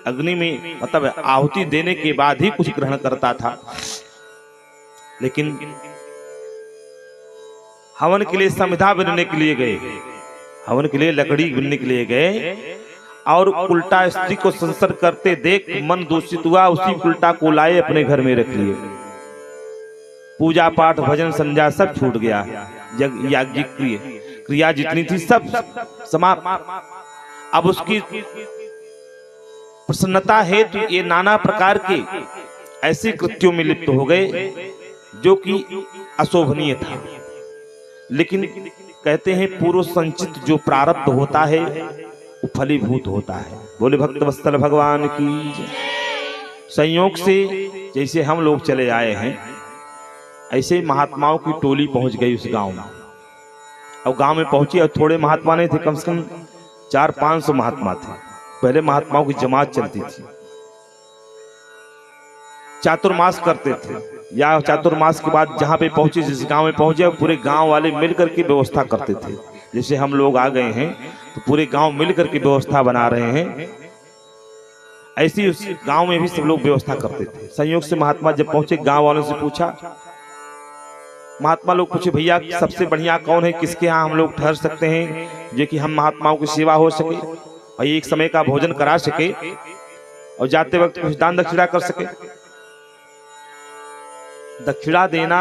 अग्नि में मतलब आहुति देने के बाद ही कुछ ग्रहण करता था। लेकिन हवन के लिए समिधा बिनने के लिए गए, हवन के लिए लकड़ी बिनने के लिए गए और उल्टा स्त्री को संसर्ग करते देख मन दूषित हुआ। उसी उल्टा को लाए अपने घर में रख लिए। पूजा पाठ भजन संध्या सब छूट गया। याज्ञिक क्रिया जितनी थी सब समाप्त। अब उसकी प्रसन्नता हेतु ये नाना प्रकार के ऐसे कृत्यों में लिप्त हो गए जो कि अशोभनीय था। लेकिन कहते हैं पूर्व संचित जो प्रारब्ध होता है वो फलीभूत होता है। बोले भक्तवत्सल भगवान की। संयोग से जैसे हम लोग चले आए हैं, ऐसे महात्माओं की टोली पहुंच गई उस गांव में। और गांव में पहुंची और थोड़े महात्मा नहीं थे, कम से कम 400-500 महात्मा थे। पहले महात्माओं की जमात चलती थी, चातुर्मास करते थे, या चातुर्मास के बाद जहाँ पे पहुंचे, जिस गांव में पहुंचे पूरे गांव वाले मिलकर के व्यवस्था करते थे। जैसे हम लोग आ गए हैं तो पूरे गांव मिलकर के व्यवस्था बना रहे हैं, ऐसी उस गांव में भी सब लोग व्यवस्था करते थे। संयोग से महात्मा जब पहुंचे, गांव वालों से पूछा, महात्मा लोग पूछे भैया सबसे बढ़िया कौन है, किसके यहाँ हम लोग ठहर सकते हैं जो कि हम महात्माओं की सेवा हो सके, भाई एक समय का भोजन करा सके और जाते वक्त कुछ दान दक्षिणा कर सके। दक्षिणा देना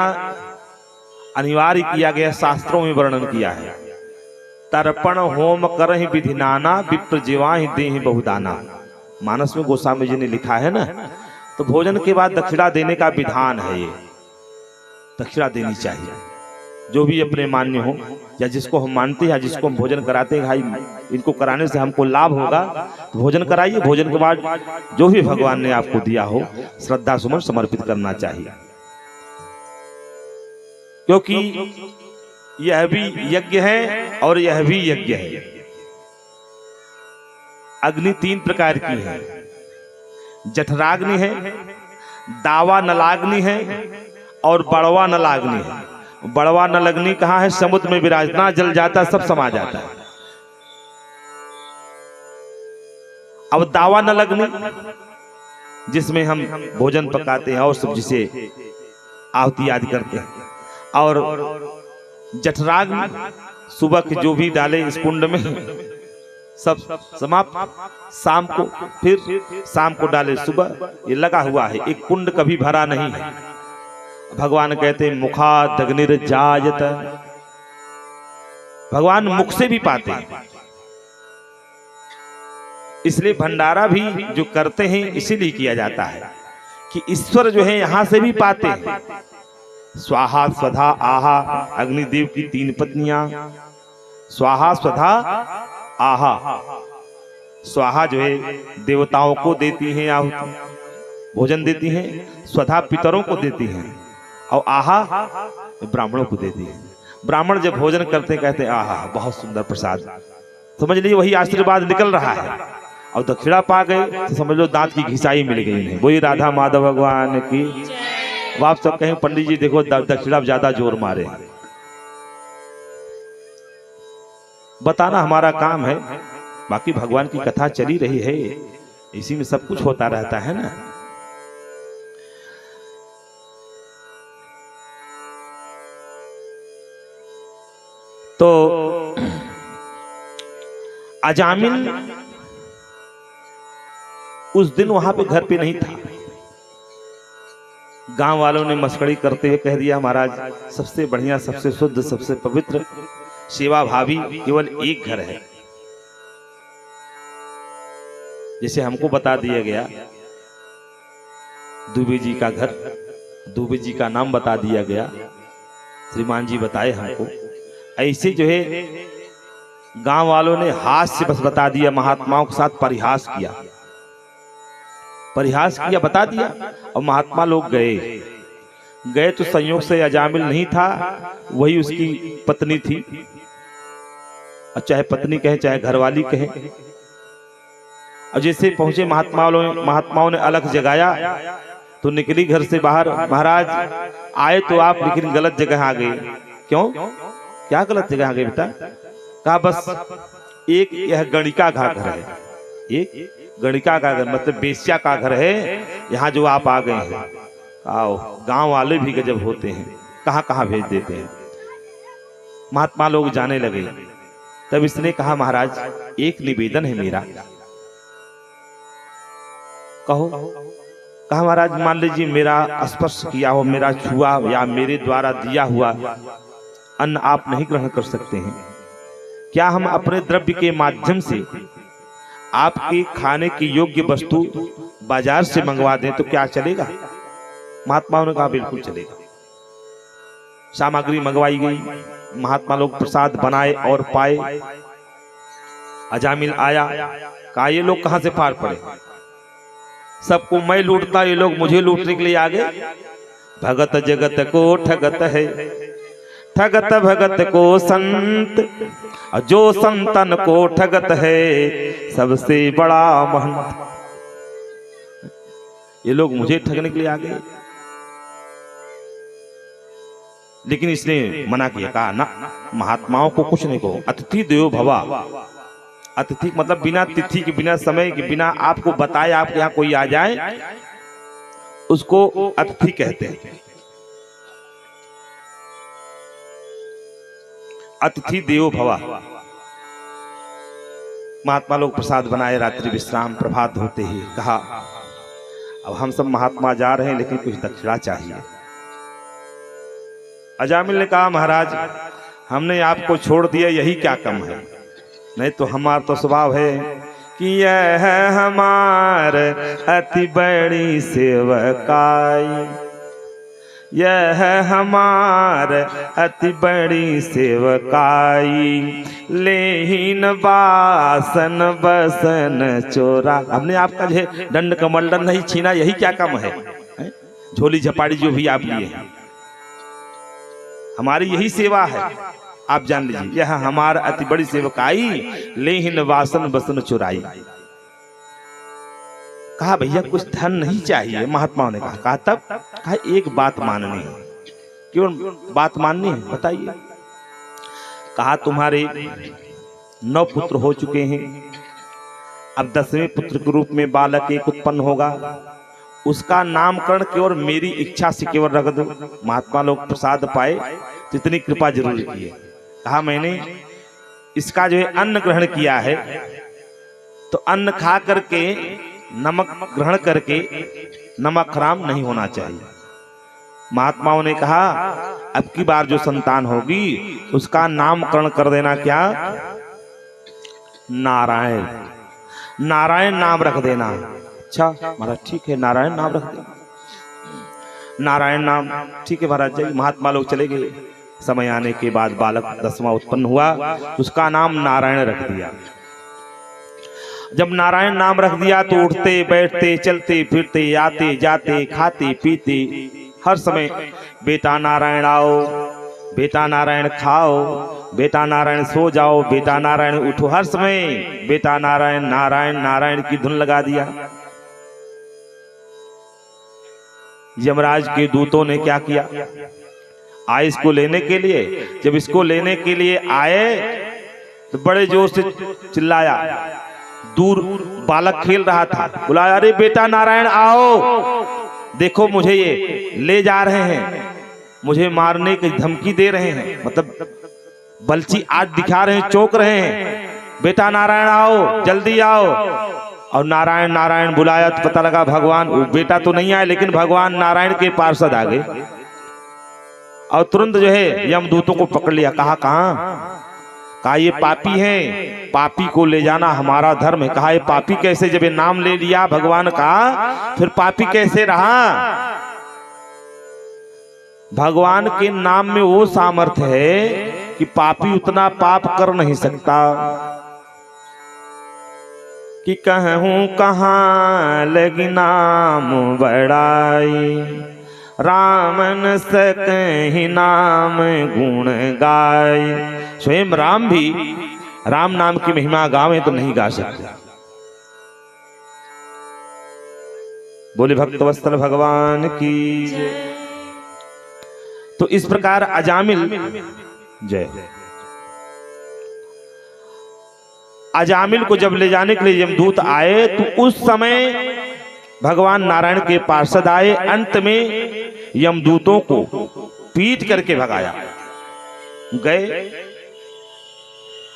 अनिवार्य किया गया, शास्त्रों में वर्णन किया है। तर्पण होम करहि विधि नाना, विप्र जीवाहि देहि बहुदाना। मानस में गोस्वामी जी ने लिखा है ना, तो भोजन के बाद दक्षिणा देने का विधान है। ये दक्षिणा देनी चाहिए, जो भी अपने मान्य हो या जिसको हम मानते हैं या जिसको हम भोजन कराते हैं, भाई इनको कराने से हमको लाभ होगा तो भोजन कराइए। भोजन के बाद जो भी भगवान ने आपको दिया हो श्रद्धा सुमन समर्पित करना चाहिए, क्योंकि यह भी यज्ञ है और यह भी यज्ञ है। अग्नि 3 प्रकार की है, जठराग्नि है, दावा नलाग्नि है और बड़वा नलाग्नि है। बड़वा नलाग्नि कहाँ है? समुद्र में विराजना, जल जाता सब समा जाता है। अब दावा न लगने, जिसमें हम भोजन पकाते हैं और सब जिसे आहुति आदि करते हैं, और जठराग सुबह के जो भी डाले इस कुंड में सब समाप्त। शाम को फिर शाम को डाले सुबह, ये लगा हुआ है, एक कुंड कभी भरा नहीं है। भगवान कहते हैं मुखाद अग्निर्जायत, भगवान मुख से भी पाते हैं। इसलिए भंडारा भी जो करते हैं इसीलिए किया जाता है कि ईश्वर जो है यहां से भी पाते हैं। स्वाहा स्वधा आहा, अग्निदेव की 3 पत्नियां, स्वाहा स्वधा आहा। स्वाहा जो है देवताओं को देती हैं आहुति, भोजन देती हैं, स्वधा पितरों को देती हैं, और आहा ब्राह्मणों को देती है। ब्राह्मण जब भोजन करते कहते आहा बहुत सुंदर प्रसाद, समझ लीजिए वही आशीर्वाद निकल रहा है। और दक्षिणा पा गए तो समझ लो दांत की घिसाई मिल गई इन्हें। वही राधा माधव भगवान की। वो आप सब कहें पंडित जी देखो दक्षिणा ज्यादा जोर मारे, बताना हमारा काम है, बाकी भगवान की कथा चली रही है, इसी में सब कुछ होता रहता है ना। तो अजामिल उस दिन वहां पे घर पे नहीं था। गांव वालों ने मस्करी करते हुए कह दिया महाराज सबसे बढ़िया, सबसे शुद्ध, सबसे पवित्र सेवा भावी केवल एक घर है। जैसे हमको बता दिया गया दुबे जी का घर, दुबे जी का नाम बता दिया गया, श्रीमान जी बताए हमको। ऐसे जो है गांव वालों ने हाथ से बस बता दिया, महात्माओं के साथ परिहास किया, परिहास किया, बता दिया। और महात्मा लोग गए तो संयोग से अजामिल नहीं था, वही उसकी पत्नी थी, और चाहे पत्नी कहे चाहे घरवाली कहे। और जैसे पहुंचे महात्माओं ने अलग जगाया तो निकली घर से बाहर, महाराज आए तो आप लेकिन गलत जगह आ गए। क्यों, क्या गलत जगह आ गए बेटा? कहा बस एक यह गणिका का घर है, एक गणिका का घर मतलब बेश्या का घर है, यहाँ जो आप आ गए हैं। आओ, गांव वाले भी गजब होते हैं, कहाँ कहाँ भेज देते हैं। महात्मा लोग जाने लगे। तब इसने कहा महाराज एक निवेदन है मेरा। कहो। कहा महाराज मान लीजिए मेरा स्पर्श किया हो, मेरा छुआ या मेरे द्वारा दिया हुआ अन्न आप नहीं ग्रहण कर सकते हैं, क्या हम अपने द्रव्य के माध्यम से आपके खाने की योग्य वस्तु बाजार से मंगवा दें तो क्या चलेगा? महात्माओं ने कहा बिल्कुल चलेगा। सामग्री मंगवाई गई, महात्मा लोग प्रसाद बनाए और पाए। अजामिल आया, कहा ये लोग कहां से पार पड़े, सबको मैं लूटता, ये लोग मुझे लूटने के लिए आ गए। भगत जगत को ठगत है, ठगत भगत को संत, जो संतन को ठगत है सबसे बड़ा महंत। ये लोग मुझे ठगने के लिए आ गए। लेकिन इसने मना किया, कहा ना महात्माओं को कुछ नहीं कहो, अतिथि देवो भवा। अतिथि मतलब बिना तिथि के, बिना समय के, बिना आपको बताए आपके यहाँ कोई आ जाए उसको अतिथि कहते हैं। अतिथि देवो भवा। महात्मा लोग प्रसाद बनाए, रात्रि विश्राम, प्रभात होते ही कहा अब हम सब महात्मा जा रहे हैं लेकिन कुछ दक्षिणा चाहिए। अजामिल ने कहा महाराज हमने आपको छोड़ दिया, यही क्या कम है? नहीं तो हमारा तो स्वभाव है कि यह हमार अति बड़ी सेवकाई, यह हमार अति बड़ी सेवकाई, लेहिन बासन बसन चोरा। हमने आपका जो है दंड कमंडल नहीं छीना, यही क्या कम है? झोली झपाड़ी जो भी आप लिए हैं, हमारी यही सेवा है, आप जान लीजिए। यह हमार अति बड़ी सेवकाई, लेहिन वासन बसन चुराई। कहा भैया कुछ धन नहीं चाहिए। महात्माओं ने कहा तब? कहा एक बात माननी है। क्यों बात माननी है बताइए? कहा तुम्हारे 9 पुत्र हो चुके हैं, अब 10वें पुत्र के रूप में बालक एक उत्पन्न होगा, उसका नामकरण केवल मेरी इच्छा से केवल रख दो। महात्मा लोग प्रसाद पाए तो इतनी कृपा जरूर की है। कहा मैंने इसका जो है अन्न ग्रहण किया है, तो अन्न खा करके नमक ग्रहण करके नमक हराम नहीं होना चाहिए। महात्माओं ने कहा अब की बार जो संतान होगी उसका नामकरण कर देना क्या, नारायण, नारायण नाम रख देना। अच्छा महाराज ठीक है, नारायण नाम रख देना, नारायण नाम ठीक है महाराज जी। महात्मा लोग चले गए। समय आने के बाद बालक 10वां उत्पन्न हुआ, उसका नाम नारायण रख दिया। जब नारायण नाम रख दिया तो उठते बैठते चलते फिरते आते जाते खाते पीते हर समय बेटा नारायण आओ, बेटा नारायण खाओ, बेटा नारायण सो जाओ, बेटा नारायण उठो, हर समय बेटा नारायण नारायण नारायण की धुन लगा दिया। यमराज के दूतों ने क्या किया, आए इसको लेने के लिए। जब इसको लेने के लिए आए तो बड़े जोर से चिल्लाया। दूर बालक खेल रहा था, बुलाया अरे बेटा नारायण आओ, देखो मुझे ये ले जा रहे हैं, मुझे मारने की धमकी दे रहे हैं, मतलब बलची आज दिखा रहे हैं, चौंक रहे हैं, बेटा नारायण आओ जल्दी आओ। और नारायण नारायण बुलाया तो पता लगा भगवान, बेटा तो नहीं आए लेकिन भगवान नारायण के पार्षद आ गए और तुरंत जो है यमदूतों को पकड़ लिया। कहा कहा ये पापी हैं, पापी को ले जाना हमारा धर्म है। कहा ये पापी कैसे, जब ये नाम ले लिया भगवान का फिर पापी कैसे रहा। भगवान के नाम में वो सामर्थ्य है कि पापी उतना पाप कर नहीं सकता कि कहूं कहाँ लगी नाम बड़ाई, रामन सकहि नाम गुण गाय। स्वयं राम भी राम नाम की महिमा गावे तो नहीं गा सकते। बोले भक्तवत्सल भगवान की। तो इस प्रकार अजामिल जय, अजामिल को जब ले जाने के लिए यमदूत आए तो उस समय भगवान नारायण के पार्षद आए, अंत में यमदूतों को पीट करके भगाया। गए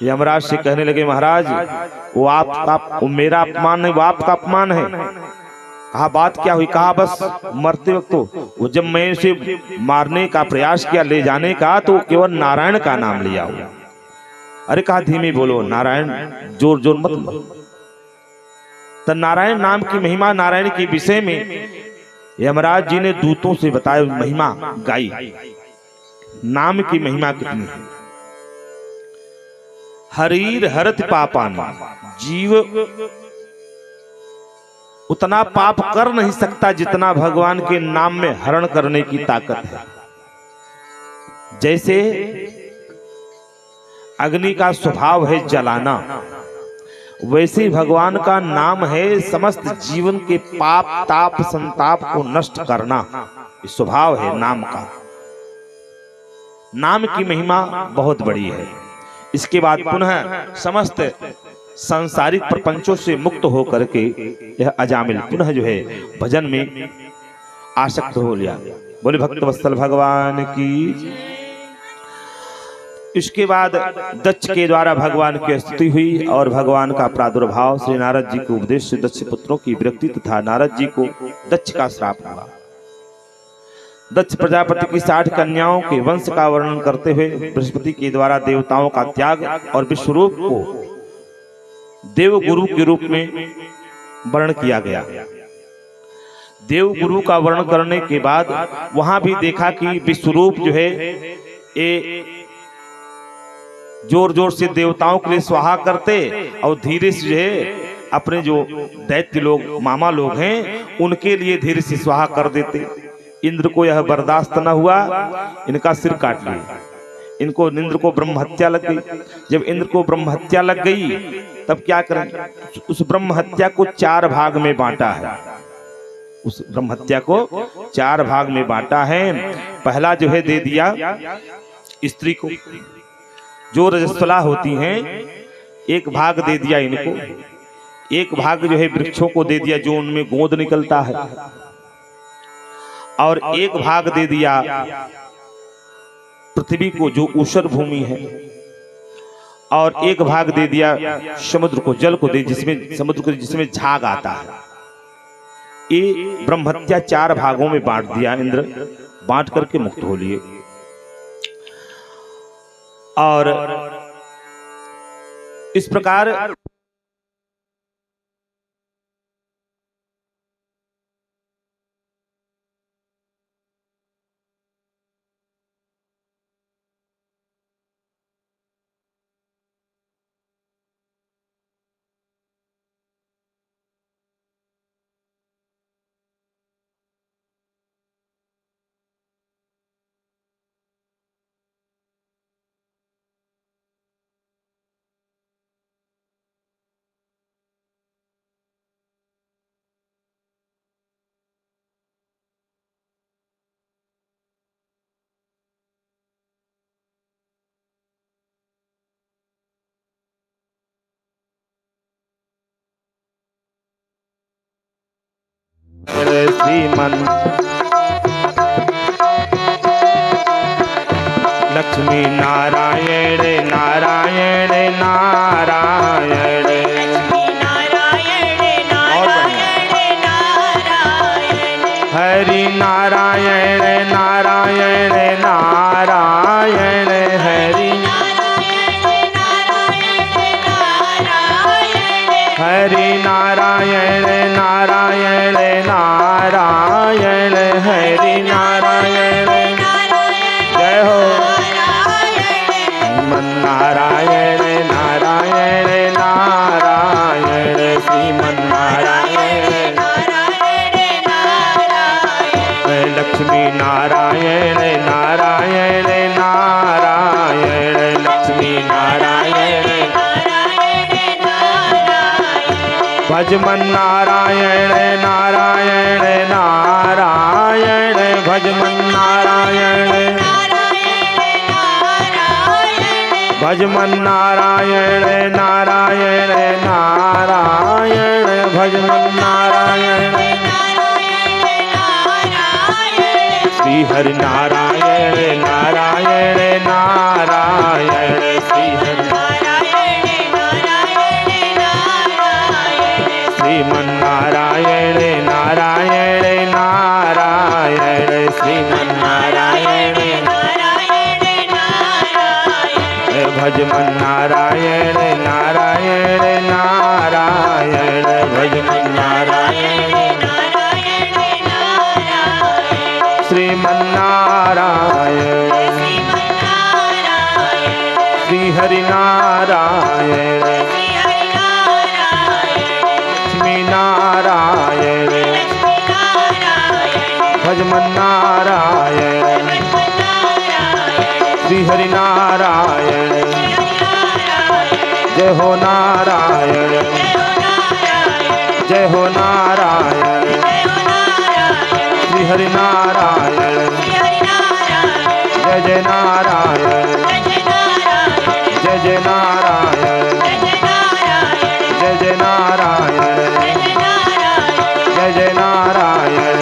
यमराज से कहने लगे महाराज वो आपका, वो मेरा अपमान है, वो आपका अपमान है। कहा बात क्या हुई। कहा बस मरते वक्त तो वो जब मैं उसे मारने का प्रयास किया ले जाने का तो केवल नारायण का नाम लिया हुआ। अरे कहा धीमे बोलो, नारायण जोर जोर मत बोलो। तो नारायण नाम की महिमा, नारायण के विषय में यमराज जी ने दूतों से बताया, महिमा गाई, नाम की महिमा कितनी है। हरीर हरत पापानि, जीव उतना पाप कर नहीं सकता जितना भगवान के नाम में हरण करने की ताकत है। जैसे अग्नि का स्वभाव है जलाना, वैसे ही भगवान का नाम है समस्त जीवन के पाप ताप संताप को नष्ट करना, स्वभाव है नाम का। नाम की महिमा बहुत बड़ी है। इसके बाद पुनः समस्त सांसारिक प्रपंचों से मुक्त होकर के यह अजामिल पुनः जो है भजन में आसक्त हो लिया। बोले भक्तवत्सल भगवान की। इसके बाद दक्ष के द्वारा भगवान की स्तुति हुई और भगवान का प्रादुर्भाव श्री नारद जी के उपदेश से दक्ष पुत्रों की विरक्ति तथा नारद जी को दक्ष का श्राप हुआ। दक्ष प्रजापति की 60 कन्याओं के वंश का वर्णन करते हुए बृहस्पति के द्वारा देवताओं का त्याग और विश्वरूप को देव गुरु के रूप में वर्ण किया गया। देव गुरु का वर्णन करने के बाद वहां भी देखा कि विश्वरूप जो है ये जोर जोर से देवताओं के लिए स्वाहा करते और धीरे से जो है अपने जो दैत्य लोग मामा लोग हैं उनके लिए धीरे से स्वाहा कर देते। इंद्र को यह बर्दाश्त न हुआ, इनका सिर काट लिया। इनको इंद्र को ब्रह्म हत्या लग गई। जब इंद्र को ब्रह्म हत्या लग गई तब क्या करें, उस ब्रह्म हत्या को 4 भाग में बांटा है। उस ब्रह्म हत्या को 4 भाग में बांटा है। पहला जो है दे दिया स्त्री को, जो रजस्वला होती हैं, एक भाग दे दिया इनको, एक भाग जो है वृक्षों को दे दिया जो उनमें गोंद निकलता है, और एक भाग दे दिया पृथ्वी को जो ऊषर भूमि है, और एक भाग दे दिया समुद्र को, जल को दे जिसमें समुद्र को जिसमें झाग आता है। ये ब्रह्महत्या 4 भागों में बांट दिया इंद्र, बांट करके मुक्त हो लिए। और इस प्रकार श्रीमन लक्ष्मी नारायण नारायण नारायण, हरि नारायण नारायण नारायण, हरि हरि नारायण नारायण नारायण, हरि नारायण, जय हो श्रीमन नारायण नारायण नारायण, श्रीमन नारायण लक्ष्मी नारायण नारायण नारायण, लक्ष्मी नारायण भजमन नारायण नारायण नारायण, भजमन नारायण भजमन नारायण नारायण नारायण, भजमन नारायण, श्री हरि नारायण नारायण नारायण, श्री हरि श्रीमन नारायण नारायण नारायण, श्रीमन नारायण भजमन नारायण नारायण नारायण, भजमन नारायण श्रीमन नारायण, श्री हरि नारायण नारायण भजमन नारायण, श्री हरि नारायण, जय हो नारायण, जय हो नारायण, श्री हरि नारायण, जय जय नारायण, जय जय नारायण, जय जय नारायण, जय जय नारायण,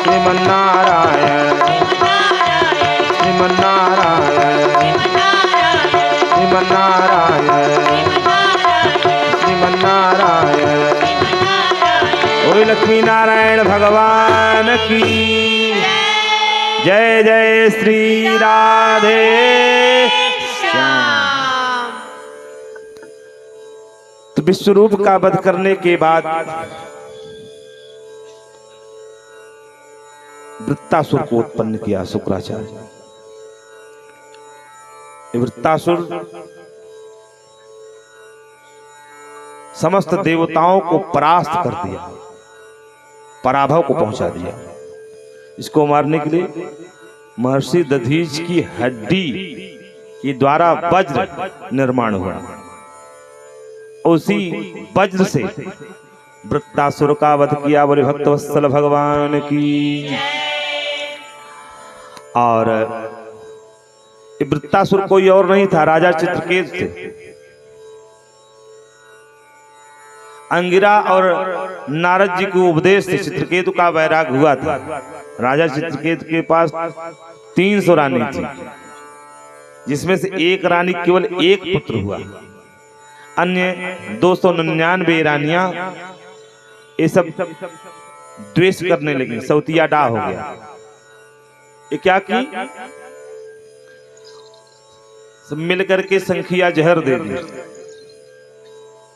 श्रीमन नारायण, श्रीमन नारायण, श्रीमन नारायण, श्रीमन नारायण। ओय लक्ष्मी नारायण भगवान की जय, जय श्री राधे श्याम। तो विश्वरूप का वध करने के बाद वृत्तासुर को उत्पन्न किया शुक्राचार्य। वृत्तासुर समस्त देवताओं को परास्त कर दिया, पराभव को पहुंचा दिया। इसको मारने के लिए महर्षि दधीच की हड्डी के द्वारा वज्र निर्माण हुआ। उसी वज्र से वृत्तासुर का वध किया। बोले भक्तवत्सल भगवान की। और वृत्तासुर कोई और नहीं था, राजा चित्रकेतु थे। अंगिरा और नारद जी के उपदेश से चित्रकेतु का वैराग हुआ था। राजा चित्रकेतु के पास 300 रानी थी, जिसमें से एक रानी केवल एक पुत्र हुआ, अन्य 299 रानियां ये सब द्वेष करने लगी, सौतिया डा हो गया। ये क्या की, सब मिलकर के संखिया जहर दे दी,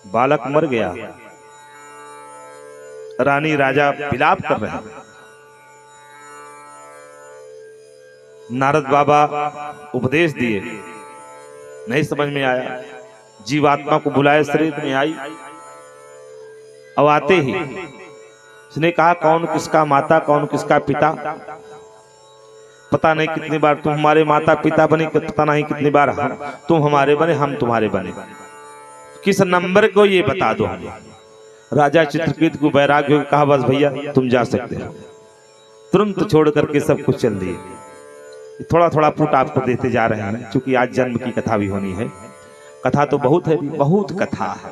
बालक मर गया। रानी राजा विलाप कर रहे हैं। नारद बाबा उपदेश दिए, नहीं समझ में आया, जीवात्मा को बुलाए, शरीर में आई। अब आते ही उसने कहा कौन किसका माता कौन किसका पिता, पता नहीं कितनी बार तुम हमारे माता पिता बने, पता नहीं कितनी बार तुम हमारे बने हम तुम्हारे बने, किस नंबर को ये बता दो हमें। राजा चित्रकेतु को वैराग्य हो कहा बस भैया तुम जा सकते हो। तुरंत छोड़ करके सब कुछ चल दिए। थोड़ा थोड़ा पुट आपको देते जा रहे हैं, क्योंकि आज जन्म की कथा भी होनी है। कथा तो बहुत है, बहुत कथा है।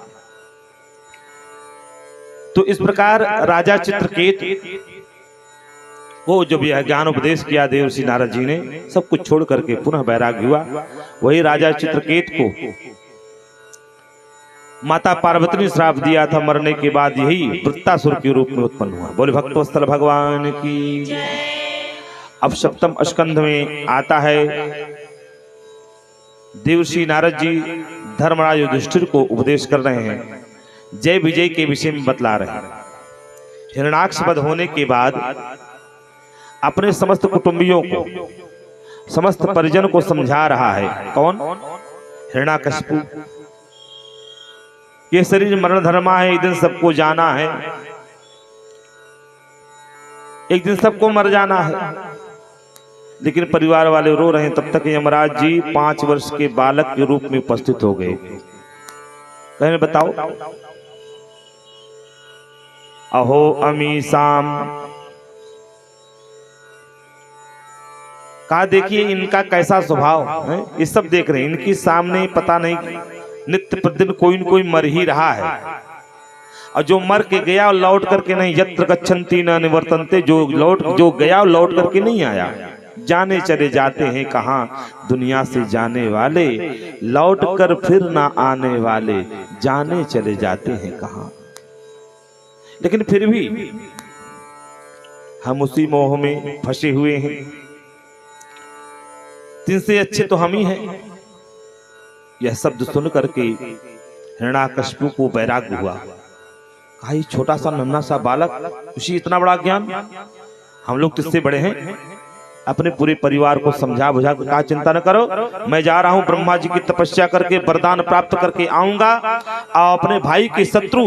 तो इस प्रकार राजा चित्रकेतु को जब यह ज्ञान उपदेश किया देवर्षि नारद जी ने, सब कुछ छोड़ करके पुनः वैराग्य हुआ। वही राजा चित्रकेतु को माता पार्वती ने श्राप दिया था, मरने के बाद यही वृत्तासुर के रूप में उत्पन्न हुआ। बोले भक्तवत्सल भगवान की। अब सप्तम स्कंध में आता है, देवर्षि नारद जी धर्मराज युधिष्ठिर को उपदेश कर रहे हैं, जय विजय के विषय में बतला रहे हैं। हिरण्याक्ष वध होने के बाद अपने समस्त कुटुंबियों को, समस्त परिजन को समझा रहा है। कौन? हिरण्याकशिपु। ये शरीर मरण धर्मा है, एक दिन सबको जाना है, एक दिन सबको मर जाना है। लेकिन परिवार वाले रो रहे हैं। तब तक यमराज जी 5 वर्ष के बालक के रूप में उपस्थित हो गए। कहने बताओ, अहो अमीसाम, कहा देखिए इनका कैसा स्वभाव है। ये सब देख रहे हैं, इनके सामने पता नहीं नित्य प्रतिदिन कोई न कोई मर ही रहा है। और जो मर के गया और लौट करके नहीं, यत्र गच्छन्ति न निवर्तन्ते, जो गया और लौट करके नहीं आया। जाने चले जाते हैं कहाँ दुनिया से जाने वाले, लौट कर फिर ना आने वाले, जाने चले जाते हैं कहाँ। लेकिन फिर भी हम उसी मोह में फंसे हुए हैं। तिनसे अच्छे तो हम ही हैं। यह शब्द सुन करके हिरण्याकशिपु को वैराग्य हुआ। कहा ये छोटा सा नन्हा सा बालक, उसी इतना बड़ा ज्ञान, हम लोग किससे बड़े हैं। अपने पूरे परिवार को समझा बुझा कर कहा चिंता न करो, मैं जा रहा हूं ब्रह्मा जी की तपस्या करके वरदान प्राप्त करके आऊंगा, और अपने भाई के शत्रु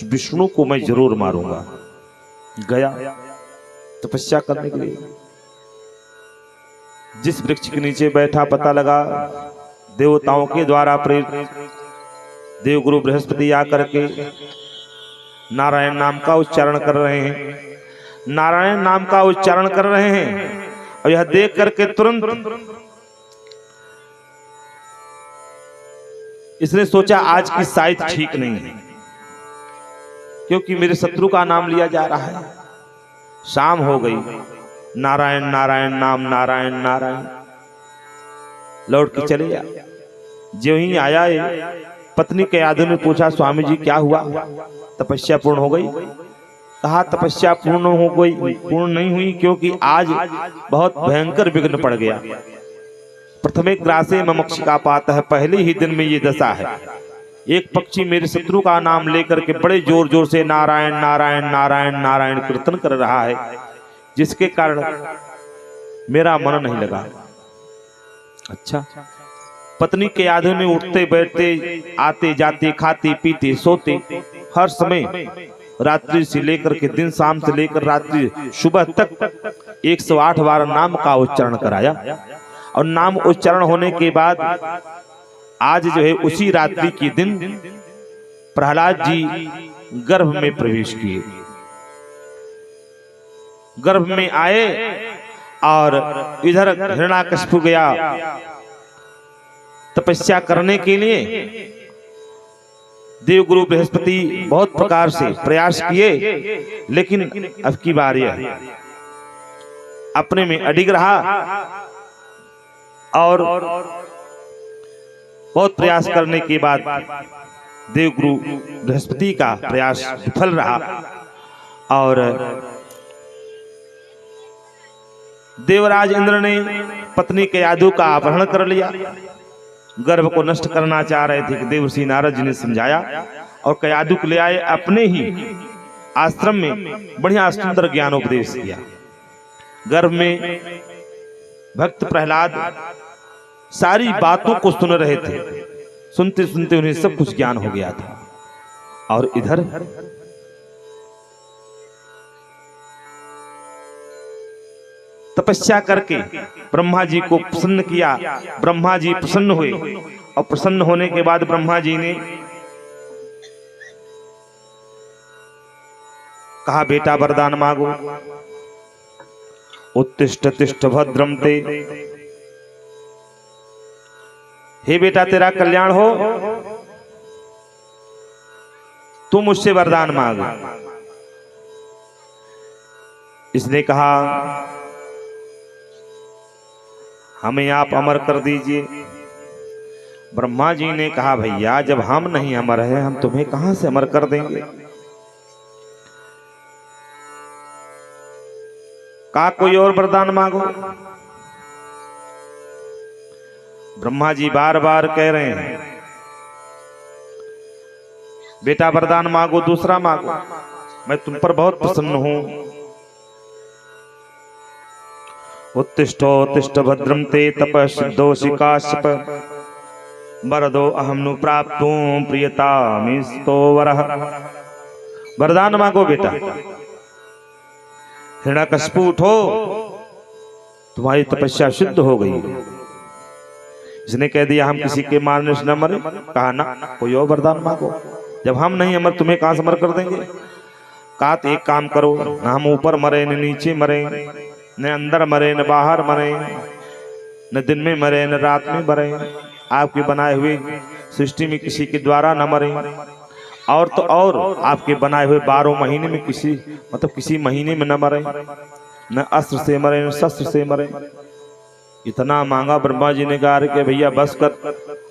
विष्णु को मैं जरूर मारूंगा। गया तपस्या करने के लिए, जिस वृक्ष के नीचे बैठा पता लगा देवताओं के द्वारा प्रेरित देवगुरु बृहस्पति आकर के नारायण नाम का उच्चारण कर रहे हैं। नारायण नाम का उच्चारण कर रहे हैं, और यह देख करके तुरंत इसने सोचा आज की शायद ठीक नहीं है, क्योंकि मेरे शत्रु का नाम लिया जा रहा है। शाम हो गई, नारायण नारायण नाम, नारायण नारायण, लौट के चले गया। जो ही आया पत्नी के आदमी ने पूछा स्वामी जी क्या हुआ, तपस्या पूर्ण हो गई। कहा तपस्या पूर्ण हो गई, पूर्ण नहीं हुई, क्योंकि आज बहुत भयंकर विघ्न पड़ गया। प्रथमे ग्रासे ममक्षिका पात है, पहले ही दिन में ये दशा है। एक पक्षी मेरे शत्रु का नाम लेकर के बड़े जोर जोर से नारायण नारायण नारायण नारायण कीर्तन कर रहा है, जिसके कारण मेरा मन नहीं लगा। अच्छा, पत्नी के आधे में उठते बैठते, आते जाते, खाते पीते, सोते, हर समय रात्रि से लेकर के दिन, शाम से लेकर रात्रि सुबह तक 108 बार नाम का उच्चारण कराया। और नाम उच्चारण होने के बाद आज जो है उसी रात्रि के दिन प्रहलाद जी गर्भ में प्रवेश किए। गर्भ में आए और इधर हिरण्याकशिपु गया तपस्या करने के लिए। देवगुरु बृहस्पति बहुत प्रकार से प्रयास किए, लेकिन अब की बार यह अपने में अडिग रहा और बहुत प्रयास करने के बाद देवगुरु बृहस्पति का प्रयास विफल रहा और देवराज इंद्र ने पत्नी कयाधु का अपहरण कर लिया। गर्भ को नष्ट करना चाह रहे थे कि देवर्षि नारद जी ने समझाया और कयाधु को ले आए, अपने ही आश्रम में बढ़िया सुंदर ज्ञानोपदेश किया। गर्भ में भक्त प्रहलाद सारी बातों को सुन रहे थे, सुनते सुनते उन्हें सब कुछ ज्ञान हो गया था। और इधर तपस्या करके ब्रह्मा जी को प्रसन्न किया। ब्रह्मा जी प्रसन्न हुए और प्रसन्न होने के बाद ब्रह्मा जी ने कहा, बेटा वरदान मांगो। उत्तिष्ठ तिष्ठ भद्रम ते, हे बेटा तेरा कल्याण हो, तू मुझसे वरदान मांग। इसने कहा, हमें आप अमर कर दीजिए। ब्रह्मा जी ने कहा, भैया जब हम नहीं अमर हैं, हम तुम्हें कहां से अमर कर देंगे। कहा, कोई और वरदान मांगो। ब्रह्मा जी बार बार कह रहे हैं, बेटा वरदान मांगो, दूसरा मांगो, मैं तुम पर बहुत प्रसन्न हूं। उत्तिष्ठोत्तिष्ठ भद्रम ते तपस्सिद्धोषि काश्यप, वरदो अहम नु प्राप्तो प्रियतामिस्तो वरः। वरदान मांगो बेटा। हिरण्यकशिपु उठो, तुम्हारी तपस्या सिद्ध हो गई। इसने कह दिया, हम किसी के मारने से न मरे। कहा, ना, कोई और वरदान मांगो। जब हम नहीं अमर, तुम्हें कहां से अमर कर देंगे। कहा, तो एक काम करो, न हम ऊपर मरे न नीचे मरे, न अंदर मरे न बाहर मरे, न दिन में मरे न रात में मरे, आपके बनाए हुए सृष्टि में किसी के द्वारा न मरे, और तो और आपके बनाए हुए 12 महीने में किसी महीने में न मरे, न अस्त्र से मरे न शस्त्र से मरे। इतना मांगा। ब्रह्मा जी ने कहा कि भैया बस कर,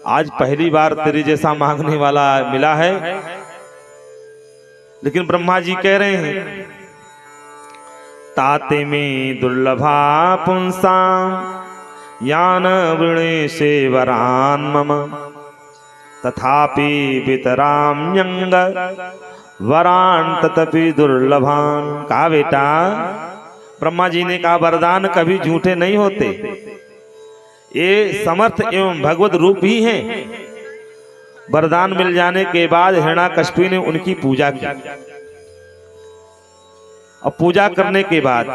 आज पहली बार तेरे जैसा मांगने वाला मिला है। लेकिन ब्रह्मा जी कह रहे हैं, ताते में दुर्लभा पुंसा यान वृणे से वरान मम, तथापि वितराम्यंग वरान तथापि दुर्लभान। कहा, बेटा ब्रह्मा जी ने कहा, वरदान कभी झूठे नहीं होते, ये समर्थ एवं भगवत रूप ही हैं। वरदान मिल जाने के बाद हिरण्यकशिपु ने उनकी पूजा की और पूजा करने के बाद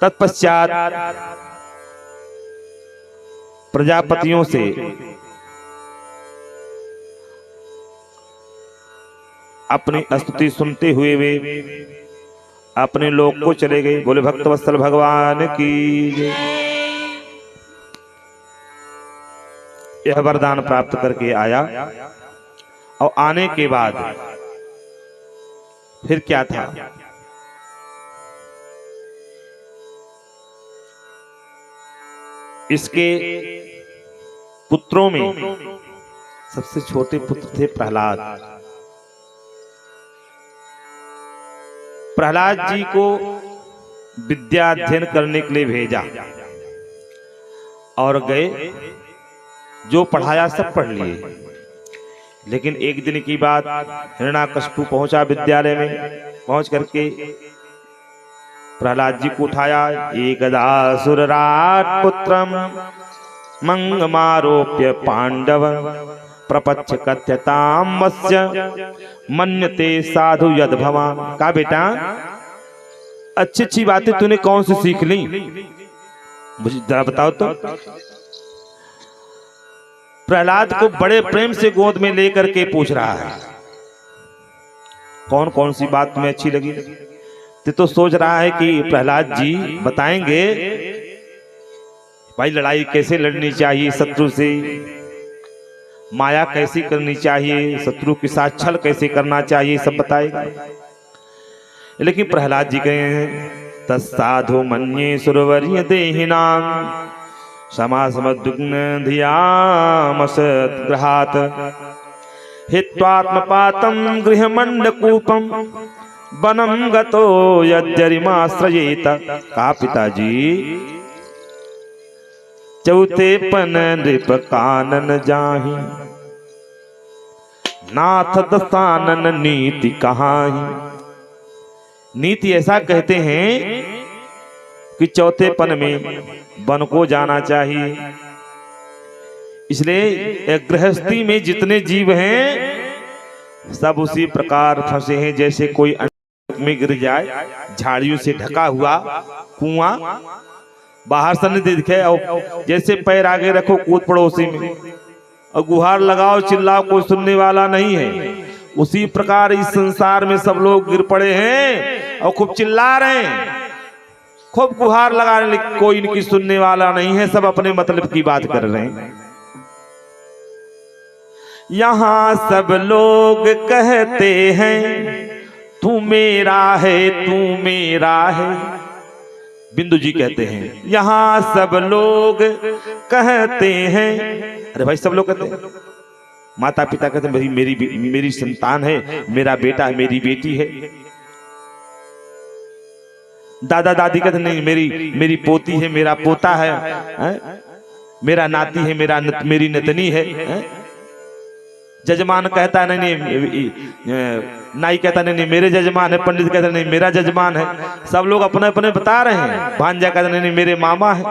तत्पश्चात प्रजापतियों से अपनी स्तुति सुनते हुए वे अपने लोक को चले गए। बोले भक्तवत्सल भगवान की जय। यह वरदान प्राप्त करके आया और आने के बाद फिर क्या था, इसके पुत्रों में सबसे छोटे पुत्र थे प्रहलाद। प्रहलाद जी को विद्या अध्ययन करने के लिए भेजा और गए, जो पढ़ाया सब पढ़ लिए। लेकिन एक दिन की बात, हिरण्यकशिपु पहुंचा विद्यालय में, पहुंच करके प्रहलाद जी को उठाया। एकदा सुरराट पुत्रम मंगमारोप्य पांडव प्रपच्छ कथ्यताम वस्य मन्यते साधु यद भवान। कहा, बेटा अच्छी अच्छी बातें तूने कौन सी सीख ली, मुझे जरा बताओ तो। प्रहलाद को बड़े प्रेम से गोद में लेकर के पूछ रहा है, कौन कौन सी बात तुम्हें अच्छी लगी। तो सोच रहा है कि प्रहलाद जी बताएंगे भाई लड़ाई कैसे लड़नी चाहिए शत्रु से, माया कैसी करनी चाहिए, शत्रु के साथ छल कैसे करना चाहिए, सब बताएगा। लेकिन प्रहलाद जी कहे हैं तत्साधु मन्ये सुरवर्य देहिनां समासमद्विग्न धियामसद्ग्रहात् हित्वात्मपातं गृहमण्डकूपं वनं गतो यज्जरिमाश्रयेत। कहा पिताजी चौथे पन नृप कानन जाहि नाथ दसानन नीति कहाहि। नीति ऐसा कहते हैं कि चौथे पन में वन को जाना चाहिए। इसलिए गृहस्थी में जितने जीव हैं सब उसी प्रकार फंसे हैं जैसे कोई में गिर जाए, झाड़ियों से ढका हुआ कुआं बाहर से नहीं दिखे, और जैसे पैर आगे रखो कूद पड़ो उसी में, और गुहार लगाओ चिल्लाओ कोई सुनने वाला नहीं है। उसी प्रकार इस संसार में सब लोग गिर पड़े हैं और खूब चिल्ला रहे हैं, खूब गुहार लगा रहे, लेकिन कोई इनकी सुनने वाला नहीं है, सब अपने मतलब की बात कर रहे हैं। यहाँ सब लोग कहते हैं तू मेरा है, तू मेरा है। बिंदु जी कहते हैं यहाँ सब लोग कहते हैं, अरे भाई सब लोग कहते हैं, माता पिता कहते हैं मेरी संतान है, मेरा बेटा है, मेरी बेटी है। दादा दादी कहते नहीं मेरी पोती है, मेरा पोता है, मेरा नाती है, मेरी नतनी है। जजमान कहता नहीं, नाई कहता नहीं मेरे जजमान है, पंडित कहता नहीं मेरा जजमान है। सब लोग अपने अपने बता रहे हैं। भांजा कहता नहीं मेरे मामा है,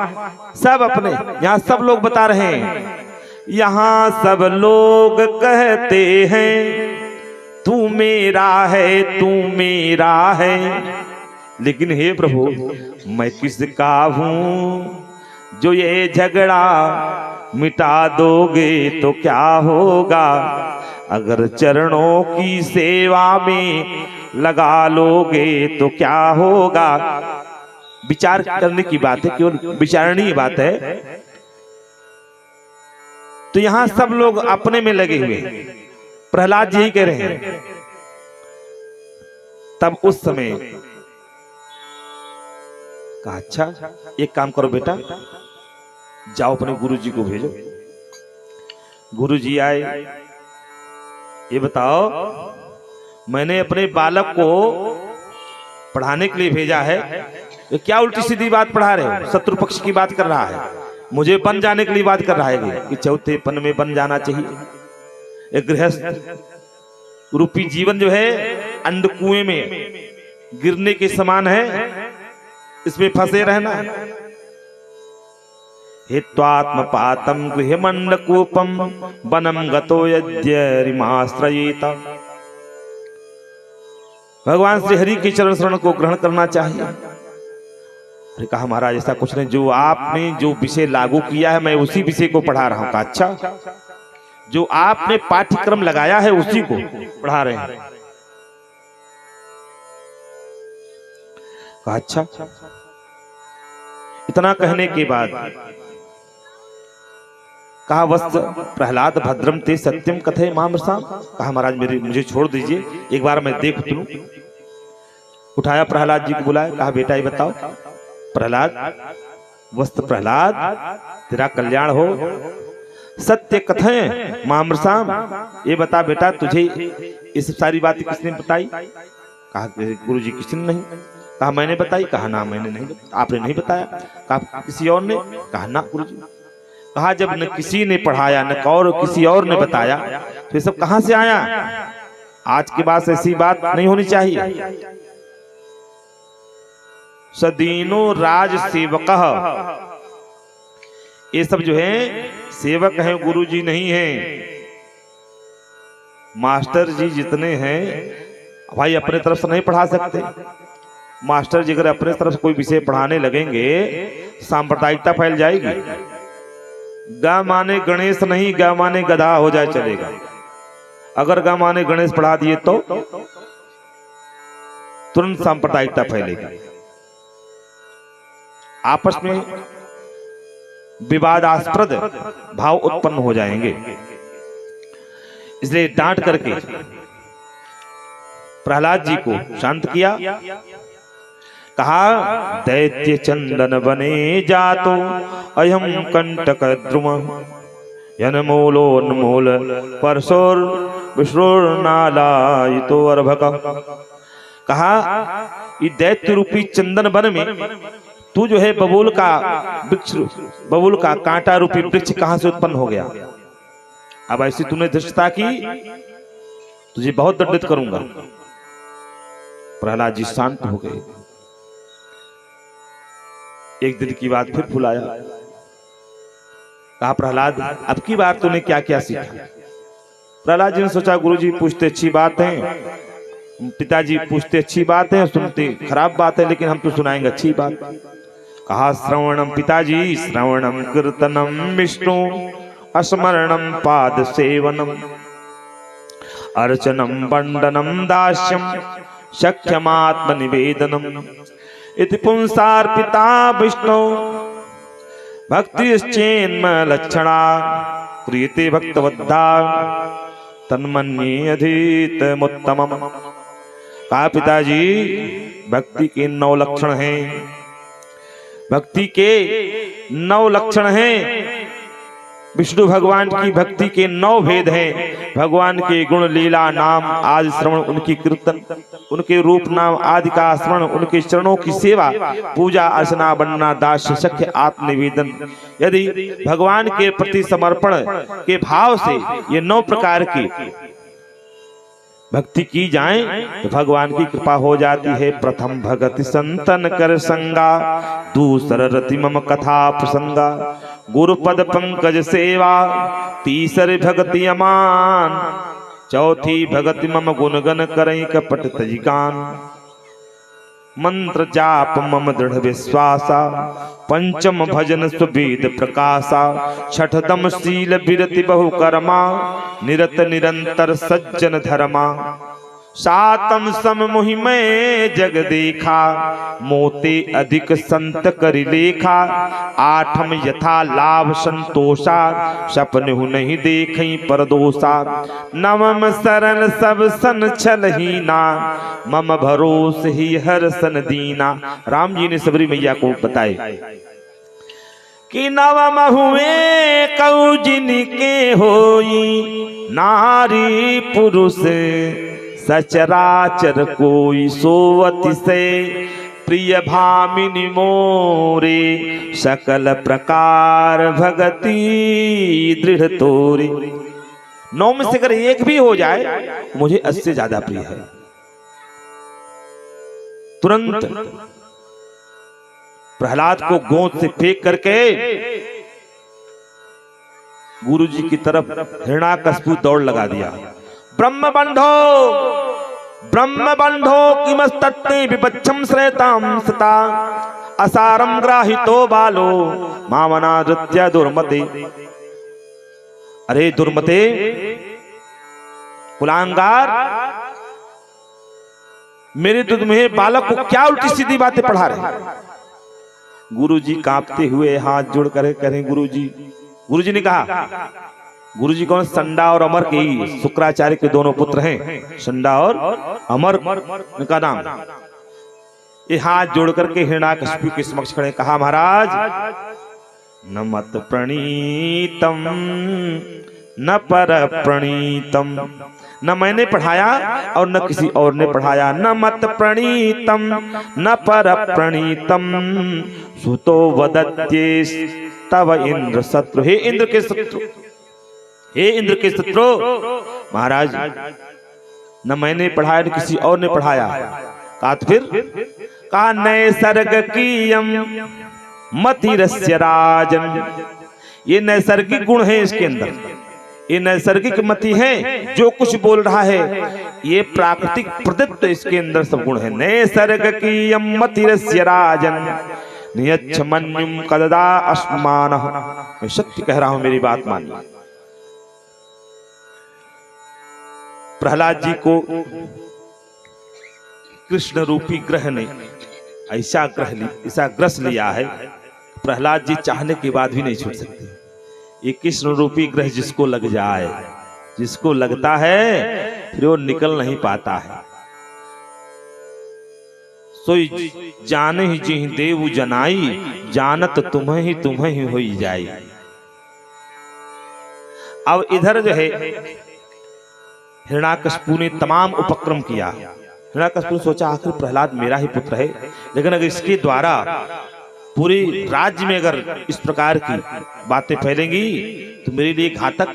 सब अपने। यहाँ सब लोग बता रहे हैं, यहाँ सब लोग कहते हैं तू मेरा है, तू मेरा है। लेकिन हे प्रभु मैं किसका हूँ जो ये झगड़ा मिटा दोगे तो क्या होगा, अगर चरणों की सेवा में लगा लोगे तो क्या होगा। विचार करने की बात है, केवल विचारणीय बात है। तो यहां सब लोग अपने में लगे हुए हैं, प्रहलाद जी ही कह रहे हैं। तब उस समय कहा अच्छा एक काम करो बेटा, जाओ अपने गुरुजी को भेजो। गुरुजी आए, ये बताओ मैंने अपने बालक को पढ़ाने के लिए भेजा है, तो क्या उल्टी सीधी बात पढ़ा रहे हो? शत्रु पक्ष की बात कर रहा है, मुझे बन जाने के लिए बात कर रहा है कि चौथे पन में बन जाना चाहिए। एक गृहस्थ रूपी जीवन जो है अंध कुएं में गिरने के समान है, इसमें फंसे रहना। हित्वात्मपातं गृहमण्डकूपं वनं गतो यज्ञरिमाश्रयेत। भगवान श्री हरि के चरण शरण को ग्रहण करना चाहिए। अरे कहा महाराज ऐसा कुछ नहीं, जो आपने जो विषय लागू किया है मैं उसी विषय को पढ़ा रहा हूं। अच्छा जो आपने पाठ्यक्रम लगाया है उसी को पढ़ा रहे हैं। कहा अच्छा। इतना कहने के बाद कहा वस्त प्रहलाद भद्रम ते सत्यम कथे मामृषाम। कहा महाराज मुझे छोड़ दीजिए, एक बार मैं देख लूं। उठाया प्रहलाद जी को बुलाया, कहा बेटा ये बताओ प्रहलाद, वस्त प्रहलाद तेरा कल्याण हो, सत्य कथें मामृषाम, ये बता बेटा तुझे इस सारी बातें किसने बताई? कहा गुरु जी किसी ने नहीं। कहा मैंने बताई? कहा ना मैंने नहीं, आपने नहीं बताया। कहा किसी और ने? कहा ना गुरु जी। कहा जब न किसी ने पढ़ाया न और किसी और ने बताया तो ये सब कहां से आया? आज के बाद ऐसी बात नहीं होनी चाहिए। सदीनो राज सेवक, ये सब जो है सेवक हैं, गुरु जी नहीं हैं। मास्टर जी जितने हैं भाई अपने तरफ से नहीं पढ़ा सकते। मास्टर जी अगर अपने तरफ से कोई विषय पढ़ाने लगेंगे सांप्रदायिकता फैल जाएगी। गा माने गणेश नहीं, गा माने गधा हो जाए चलेगा। अगर गा माने गणेश पढ़ा दिए तो तुरंत सांप्रदायिकता फैलेगी, आपस में विवादास्पद भाव उत्पन्न हो जाएंगे। इसलिए डांट करके प्रहलाद जी को शांत किया। कहा दैत्य चंदन बने जातो अयम कंटक द्रुम यनमूलोन्मूल परशोर विश्रोनालायितो अर्भक। कहा ये दैत्य रूपी चंदन वन में तू जो है बबूल का वृक्ष, बबूल का कांटा रूपी वृक्ष कहां से उत्पन्न हो गया? अब ऐसी तूने धृष्टता की, तुझे बहुत दंडित करूंगा। प्रहलाद जी शांत हो गए। एक दिन की बात फिर बुलाया। कहा प्रहलाद अब की बार तूने क्या क्या सीखा? प्रहलाद जी ने सोचा गुरुजी पूछते अच्छी बात है, पिताजी पूछते अच्छी बात है, सुनते खराब बात है, लेकिन हम तो सुनाएंगे अच्छी बात। कहा श्रवणम पिताजी श्रवणम कीर्तनम विष्णु अस्मरणम पाद सेवनम अर्चनम वंदनम दास्यम शक्यमात्म निवेदनम इति पुंसार्पिता विष्णु भक्तिश्चेन्म लक्षणा क्रियते भक्तवद्धा तन्मन्ये अधीतमुत्तमम्। कहा पिताजी भक्ति के 9 लक्षण हैं, भक्ति के 9 लक्षण हैं। विष्णु भगवान की भक्ति के 9 भेद हैं। भगवान के गुण लीला नाम आदि श्रवण, उनकी कीर्तन, उनके रूप नाम आदि का स्मरण, उनके चरणों की सेवा, पूजा अर्चना बनना दास्य सख्य आत्मनिवेदन। यदि भगवान के प्रति समर्पण के भाव से ये 9 प्रकार की भक्ति की जाए तो भगवान की कृपा हो जाती है। प्रथम भगति संतन कर संगा, दूसर रति मम कथा प्रसंगा, गुरुपद पंकज सेवा, तीसरी भगति अमान, चौथी भगति मम गुणगन करई कपट तजिगान, मंत्र जाप मम दृढ़ विश्वासा, पंचम भजन सुवेद प्रकाशा, छठदम शील विरति बहुकर्मा, निरत निरंतर सज्जन धर्मा, सातम सम मुहिमय जग देखा, मोते अधिक संत करि लेखा, आठम यथा लाभ संतोषा, सपने नहीं देखई परदोषा, नवम सरल सब सन छलहीना, मम भरोस ही हर सन दीना। राम जी ने सबरी मैया को बताए कि नवम हुए कऊ जिनके होई, नारी पुरुष सचराचर कोई सोवति से, प्रिय भामिनी मोरे सकल प्रकार भगति दृढ़ तोरे। 9 में से अगर एक भी हो जाए मुझे 80 से ज्यादा प्रिय है। तुरंत प्रहलाद को गोद से फेंक करके गुरु जी की तरफ हिरण्याकश्यप दौड़ लगा दिया। ब्रह्म बंधो किमस्तत्ते विपच्छम श्रेताम सता, असारम ग्राहितो बालो मामनादृत्य दुर्मते। अरे दुर्मते कुलांगार, मेरे तुम्हें बालक को क्या उल्टी सीधी बातें पढ़ा रहे? गुरुजी कांपते हुए हाथ जोड़ कर करें गुरुजी ने कहा, गुरुजी कौन? संडा और अमर के शुक्राचार्य के दोनों पुत्र हैं, संडा और अमर का नाम। ये हाथ जोड़ करके हिरण्याकश्यप के समक्ष खड़े, कहा महाराज न मत प्रणीतम न पर प्रणीतम, न मैंने पढ़ाया और न किसी और ने पढ़ाया। न मत प्रणीतम न पर प्रणीतम, सुतो वदत्ये तव इंद्र शत्रु। हे इंद्र के शत्रु, हे इंद्र के शत्रु, महाराज न मैंने पढ़ाया न किसी और ने पढ़ाया। कहा फिर कहा नैसर्ग कीयम मतिरस्य राजन, ये नैसर्गिक गुण है इसके अंदर, ये नैसर्गिक मति है। जो कुछ बोल रहा है ये प्राकृतिक प्रदत्त इसके अंदर सब गुण है। नैसर्ग कीयम मतिरस्य राजन नियच्छ मन्युम कददा अस्मान। मैं सत्य कह रहा हूं, मेरी बात मानिए। प्रहलाद जी को कृष्ण रूपी ग्रह ने ऐसा ग्रस लिया है, प्रहलाद जी चाहने के बाद भी नहीं छूट सकते। ये कृष्ण रूपी ग्रह जिसको लग जाए, जिसको लगता है फिर वो निकल नहीं पाता है। सोई जाने ही जी देव जनाई, जानत तुम्हें ही होई जाई। अब इधर जो है हिरण्याकशिपु ने तमाम उपक्रम किया। हिरण्याकशिपु ने सोचा आखिर प्रहलाद मेरा ही पुत्र है, लेकिन अगर इसके द्वारा पूरे राज्य में अगर इस प्रकार की बातें फैलेंगी तो मेरे लिए घातक,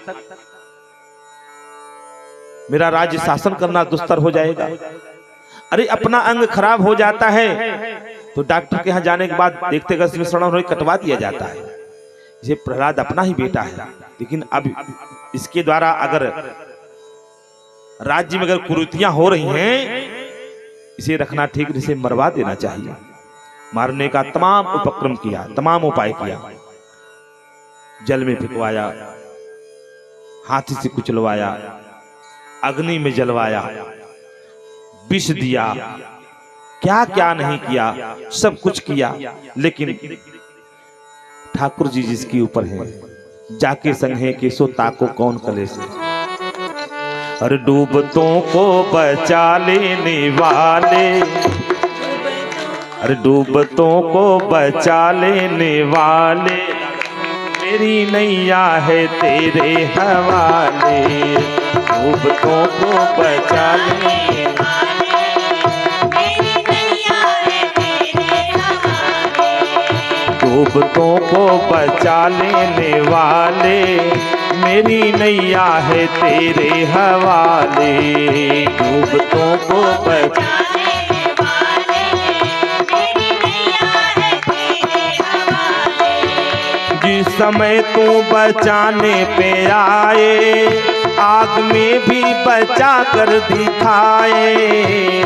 मेरा राज्य शासन करना दुस्तर हो जाएगा। अरे अपना अंग खराब हो जाता है तो डॉक्टर के यहाँ जाने के बाद देखते गए कटवा दिया जाता है। ये प्रहलाद अपना ही बेटा है, लेकिन अब इसके द्वारा अगर राज्य में अगर कुरीतियां हो रही हैं, इसे रखना ठीक, इसे मरवा देना चाहिए। मारने का तमाम उपक्रम किया, तमाम उपाय किया। जल में फेंकवाया, हाथी से कुचलवाया, अग्नि में जलवाया, विष दिया, क्या क्या नहीं किया, सब कुछ किया। लेकिन ठाकुर जी जिसके ऊपर है, जाके संगे के सो ताको कौन कले से। अरे डूबतों को बचा लेने वाले, अरे डूबतों को बचा लेने वाले, मेरी नैया है तेरे हवाले। डूबतों को बचा लेने वाले, मेरी नैया है तेरे हवाले। डूबतों को बचा लेने वाले, मेरी नैया है तेरे हवाले। डूबतों को बचा लेने वाले, मेरी नैया है तेरे हवाले। जिस समय तू बचाने पे आए, आग में भी बचा कर दिखाए।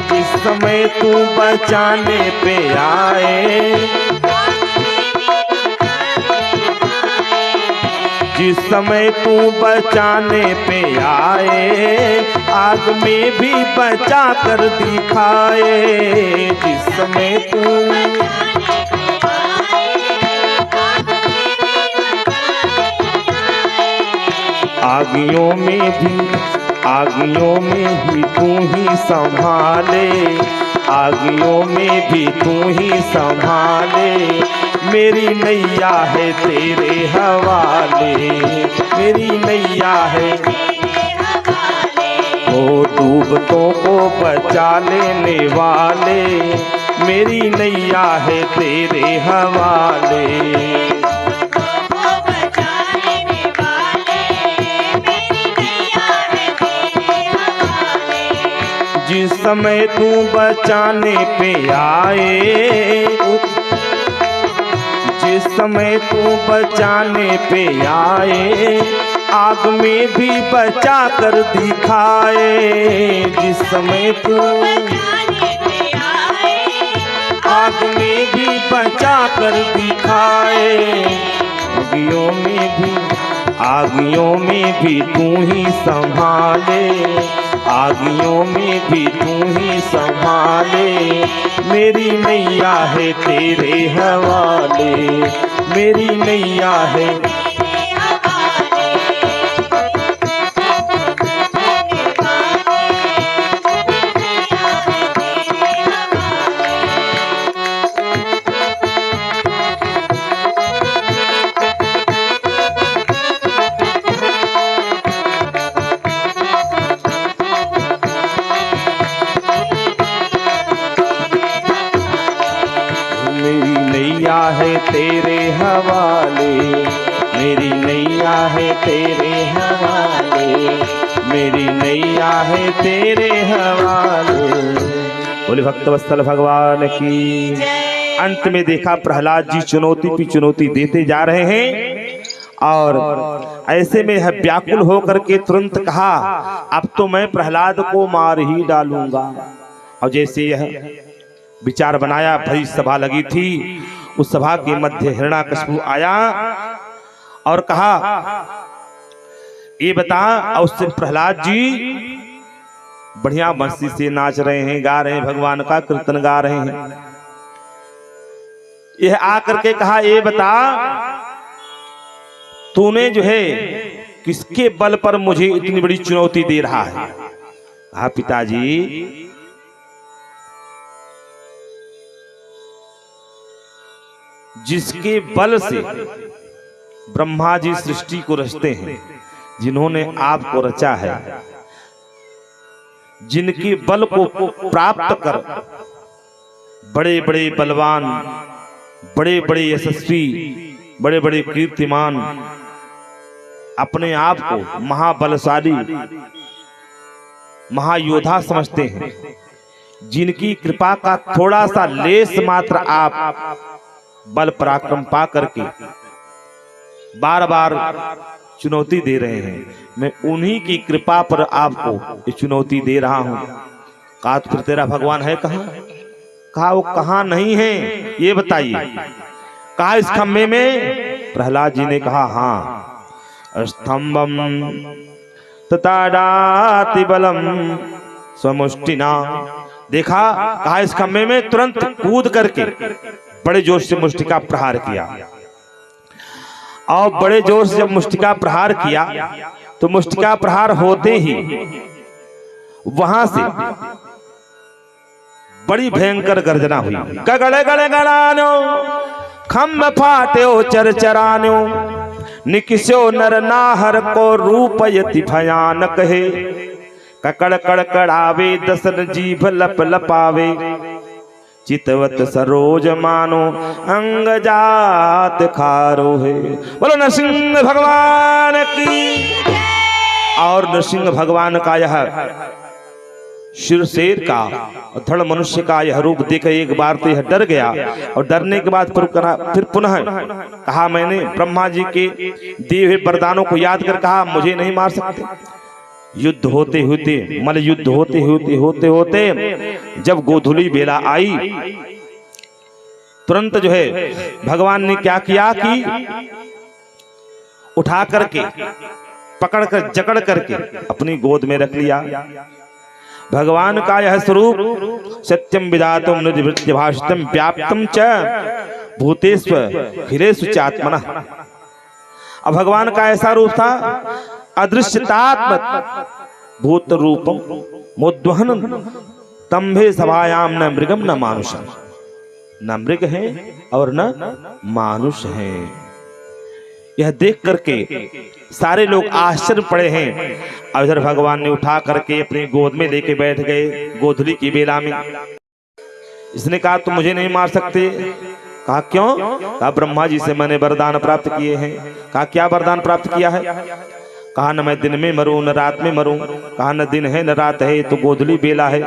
जिस समय तू बचाने पे आए, जिस समय तू बचाने पे आए, आग में भी बचा कर दिखाए। जिस समय तू आगियों में भी तू ही संभाले, आगियों में भी तू ही संभाले। मेरी नैया है तेरे हवाले, मेरी नैया है तेरे हवाले। ओ डूबतों को बचा लेने वाले, मेरी नैया है तेरे हवाले। जिस समय तू बचाने पे आए, जिस समय तू बचाने पे आए, आग में भी बचा कर दिखाए। जिस समय तू बचाने पे आए, आग में भी बचा कर दिखाए। आगियों में भी तू ही संभाले, आगियों में भी तू ही संभाले। मेरी नैया है तेरे हवाले, मेरी नैया है तेरे हवाले। है तेरे हवाले, मेरी नैया है तेरे हवाले, मेरी नैया है तेरे हवाले। बोले भक्तवत्सल भगवान की। अंत में देखा प्रहलाद जी चुनौती पे चुनौती देते जा रहे हैं, और ऐसे में है व्याकुल होकर के तुरंत कहा अब तो मैं प्रहलाद को मार ही डालूंगा। और जैसे यह विचार बनाया, भरी सभा लगी थी, उस सभा के मध्य हिरण्याकशिपु आया और कहा ये बता। और उससे प्रहलाद जी बढ़िया बंसी से नाच रहे हैं, गा रहे हैं, भगवान का कीर्तन गा रहे हैं। यह आकर के कहा ये बता, तूने जो है किसके बल पर मुझे इतनी बड़ी चुनौती दे रहा है? कहा पिताजी, जिसके बल से ब्रह्मा जी सृष्टि को रचते हैं, जिन्होंने आपको रचा है, जिनके बल को प्राप्त कर बड़े बड़े बलवान, बड़े बड़े यशस्वी, बड़े बड़े कीर्तिमान अपने आप को महाबलशाली, महायोद्धा समझते हैं, जिनकी कृपा का थोड़ा सा लेस मात्र आप बल पराक्रम पा करके बार बार चुनौती दे रहे हैं, मैं उन्हीं की कृपा पर आपको ये चुनौती दे रहा हूं। कहा तो फिर तेरा भगवान है कहां? कहा वो कहां नहीं है ये बताइए। कहा इस खम्भे में। प्रहलाद जी ने कहा हां, स्तंभम तताडाति बलम स्वमुष्टिना। देखा, कहा इस खम्भे में, तुरंत कूद करके बड़े जोर से मुष्टिका प्रहार किया। और बड़े जोर से जब मुष्टिका प्रहार किया तो मुष्टिका प्रहार होते ही वहां से बड़ी भयंकर गर्जना हुई। गगड़े गड़े गड़ानो, खम्भ फाट्यो चरचरानो, निकिस्यो नर नाहर को रूपयति भयानक है। ककड़ कड़कड़ावे, दसन जीभ लप लपावे, चितवत सरोज मानो अंग जात खारो है। बोलो नरसिंह भगवान की। और नरसिंह भगवान का यह शिर शेर का और धड़ मनुष्य का यह रूप देख एक बार तो यह डर गया, और डरने के बाद फिर पुनः कहा, मैंने ब्रह्मा जी के दिए हुए वरदानों को याद कर कहा, मुझे नहीं मार सकते। युद्ध होते होते, मल युद्ध होते होते होते होते जब गोधुली बेला आई, तुरंत जो है भगवान ने क्या किया कि उठा करके, पकड़ कर, जकड़ करके अपनी गोद में रख लिया। भगवान का यह स्वरूप सत्यम विधातुम निवृत्ति भाषितम व्याप्तम च भूतेष्व खिलेषु चात्मनः। अब भगवान का ऐसा रूप था, अदृश्यतात्मक भूत रूपम मोद्वहन तंभे सभायाम न मृगम न मानुषम। न मृग है और न मानुष है। यह देख करके सारे लोग आश्चर्य पड़े हैं। और इधर भगवान ने उठा करके अपनी गोद में लेके बैठ गए गोधुली की बेला में। इसने कहा तुम मुझे नहीं मार सकते। कहा क्यों? कहा ब्रह्मा जी से मैंने वरदान प्राप्त किए हैं। कहा क्या वरदान प्राप्त किया है? कहा न मैं दिन में मरूं न रात में मरूं। कहा न दिन है न रात है, तो गोधुली बेला है।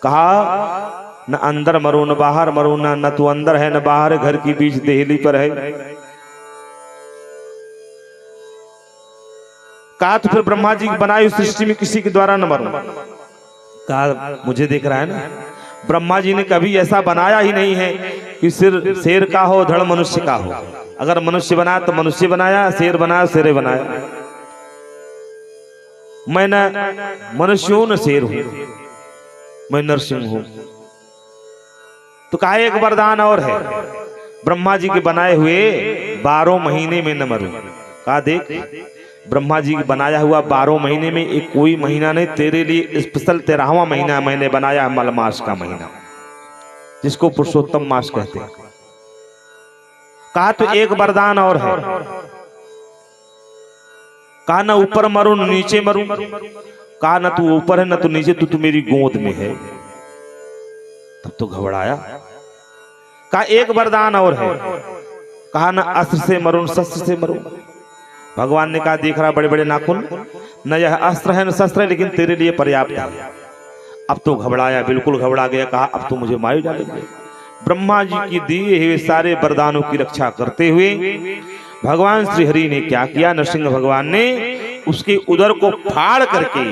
कहा न अंदर मरूं न बाहर मरूं, न तू अंदर है न बाहर, घर की बीच देहली पर है। कहा तो फिर ब्रह्मा जी की बनाई हुई सृष्टि में किसी के द्वारा न मरूं। कहा मुझे देख रहा है ना, ब्रह्मा जी ने कभी ऐसा बनाया ही नहीं है कि सिर शेर का हो, धड़ मनुष्य का हो। अगर मनुष्य बनाया तो मनुष्य बनाया, शेर बनाया शेर बनाया। मैं न मनुष्य हूं न शेर हूं, मैं नरसिंह हूं। तो कहा एक वरदान और है, ब्रह्मा जी के बनाए हुए 12 महीने में न मरूं। कहा देख, ब्रह्मा जी बनाया हुआ 12 महीने में एक कोई महीना नहीं, तेरे लिए स्पेशल 13वां महीना मैंने बनाया, मल मास का महीना, जिसको पुरुषोत्तम मास कहते हैं। कहा तो एक वरदान और है। कहा न ऊपर मरूं न नीचे मरूं। कहा न तू ऊपर है न तू नीचे, तू मेरी गोद में है। तब तो घबराया। कहा एक वरदान और है। कहा न अस्त्र से मरूं न शस्त्र से मरूं। भगवान ने कहा देख रहा बड़े बड़े नाखून, न यह अस्त्र है न शस्त्र है, लेकिन तेरे लिए पर्याप्त है। अब तो घबराया, बिल्कुल घबरा गया। कहा अब तो मुझे मार डालेंगे। ब्रह्मा जी की दिए हुए सारे वरदानों की रक्षा करते हुए भगवान श्री हरि ने क्या किया, नरसिंह भगवान ने उसके उदर को फाड़ करके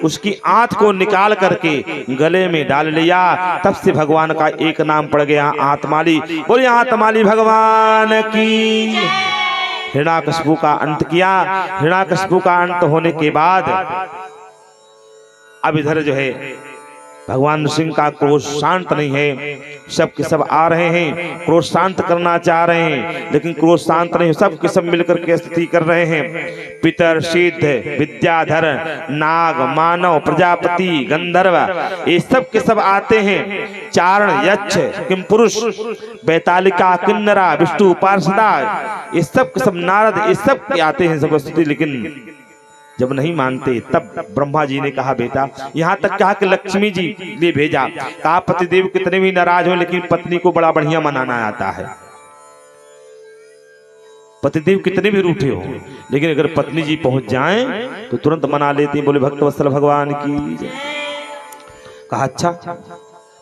उसकी आंत को निकाल करके गले में डाल लिया। तब से भगवान का एक नाम पड़ गया आत्माली। बोलिए आत्माली भगवान की। हिरण्याकशिपु का अंत किया। हिरण्याकशिपु का अंत होने के बाद अब इधर जो है भगवान नृसिंह का क्रोध शांत नहीं है। सब के सब आ रहे हैं, क्रोध शांत करना चाह रहे हैं, लेकिन क्रोध शांत नहीं, सब के सब मिलकर के स्तुति कर रहे हैं। पितर, सिद्ध, विद्याधर, नाग, मानव, प्रजापति, गंधर्व, ये सब के सब आते हैं। चारण, यक्ष, किम पुरुष, बैतालिका, किन्नरा, विष्णु, पार्षदा, ये सब के सब, नारद, ये सब के आते हैं सब स्तुति। लेकिन जब नहीं मानते तब ब्रह्मा जी ने कहा बेटा, यहां तक कहा कि लक्ष्मी जी ने भेजा, कहा पतिदेव कितने भी नाराज हो लेकिन पत्नी को बड़ा बढ़िया मनाना आता है। पतिदेव कितने भी रूठे हो लेकिन अगर पत्नी जी पहुंच जाएं तो तुरंत मना लेते हैं। बोले भक्तवत्सल भगवान की। कहा अच्छा।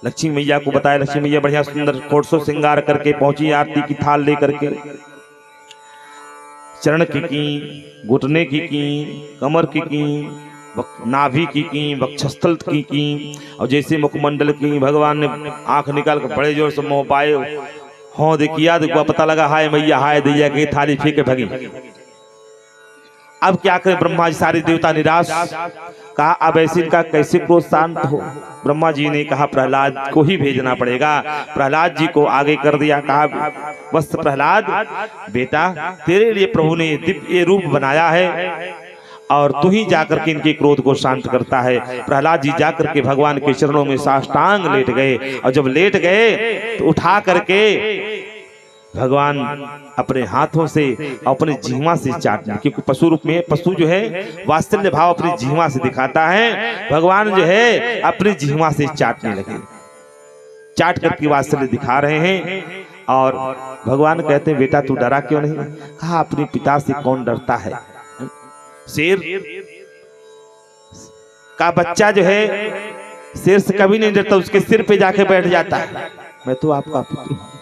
लक्ष्मी मैया को बताया, लक्ष्मी मैया बढ़िया सुंदर कोटसो श्रृंगार करके पहुंची, आरती की थाल लेकर के। चरण की, घुटने की, कमर की, नाभि की, वक्षस्थल की, और जैसे मुखमंडल की भगवान ने आंख निकाल कर बड़े जोर से मोह पाए, हो देखिया, देखो पता लगा हाय मैया, हाय दैया की थाली फेंके भगी। अब क्या करे ब्रह्मा जी, सारे देवता निराश। कहा अब ऐसे इनका कैसे क्रोध शांत हो। ब्रह्मा जी ने कहा प्रहलाद को ही भेजना पड़ेगा। प्रहलाद जी को आगे कर दिया। कहा बस प्रहलाद बेटा, तेरे लिए प्रभु ने दिव्य रूप बनाया है और तू ही जाकर के इनके क्रोध को शांत करता है। प्रहलाद जी जाकर के भगवान के चरणों में साष्टांग लेट गए, और जब लेट गए तो उठा करके भगवान अपने हाथों से अपने जिह्वा से चाटने, क्योंकि पशु रूप में पशु जो है वात्सल्य भाव अपनी जिह्वा से दिखाता है, भगवान जो है अपनी जिह्वा से चाटने लगे। चाट करके वात्सल्य दिखा रहे हैं। और भगवान कहते हैं बेटा तू डरा क्यों नहीं। कहा अपने पिता से कौन डरता है। शेर का बच्चा जो है शेर से कभी नहीं डरता, उसके सिर पे जाके बैठ जाता है। मैं तो आपका पुत्र हूं।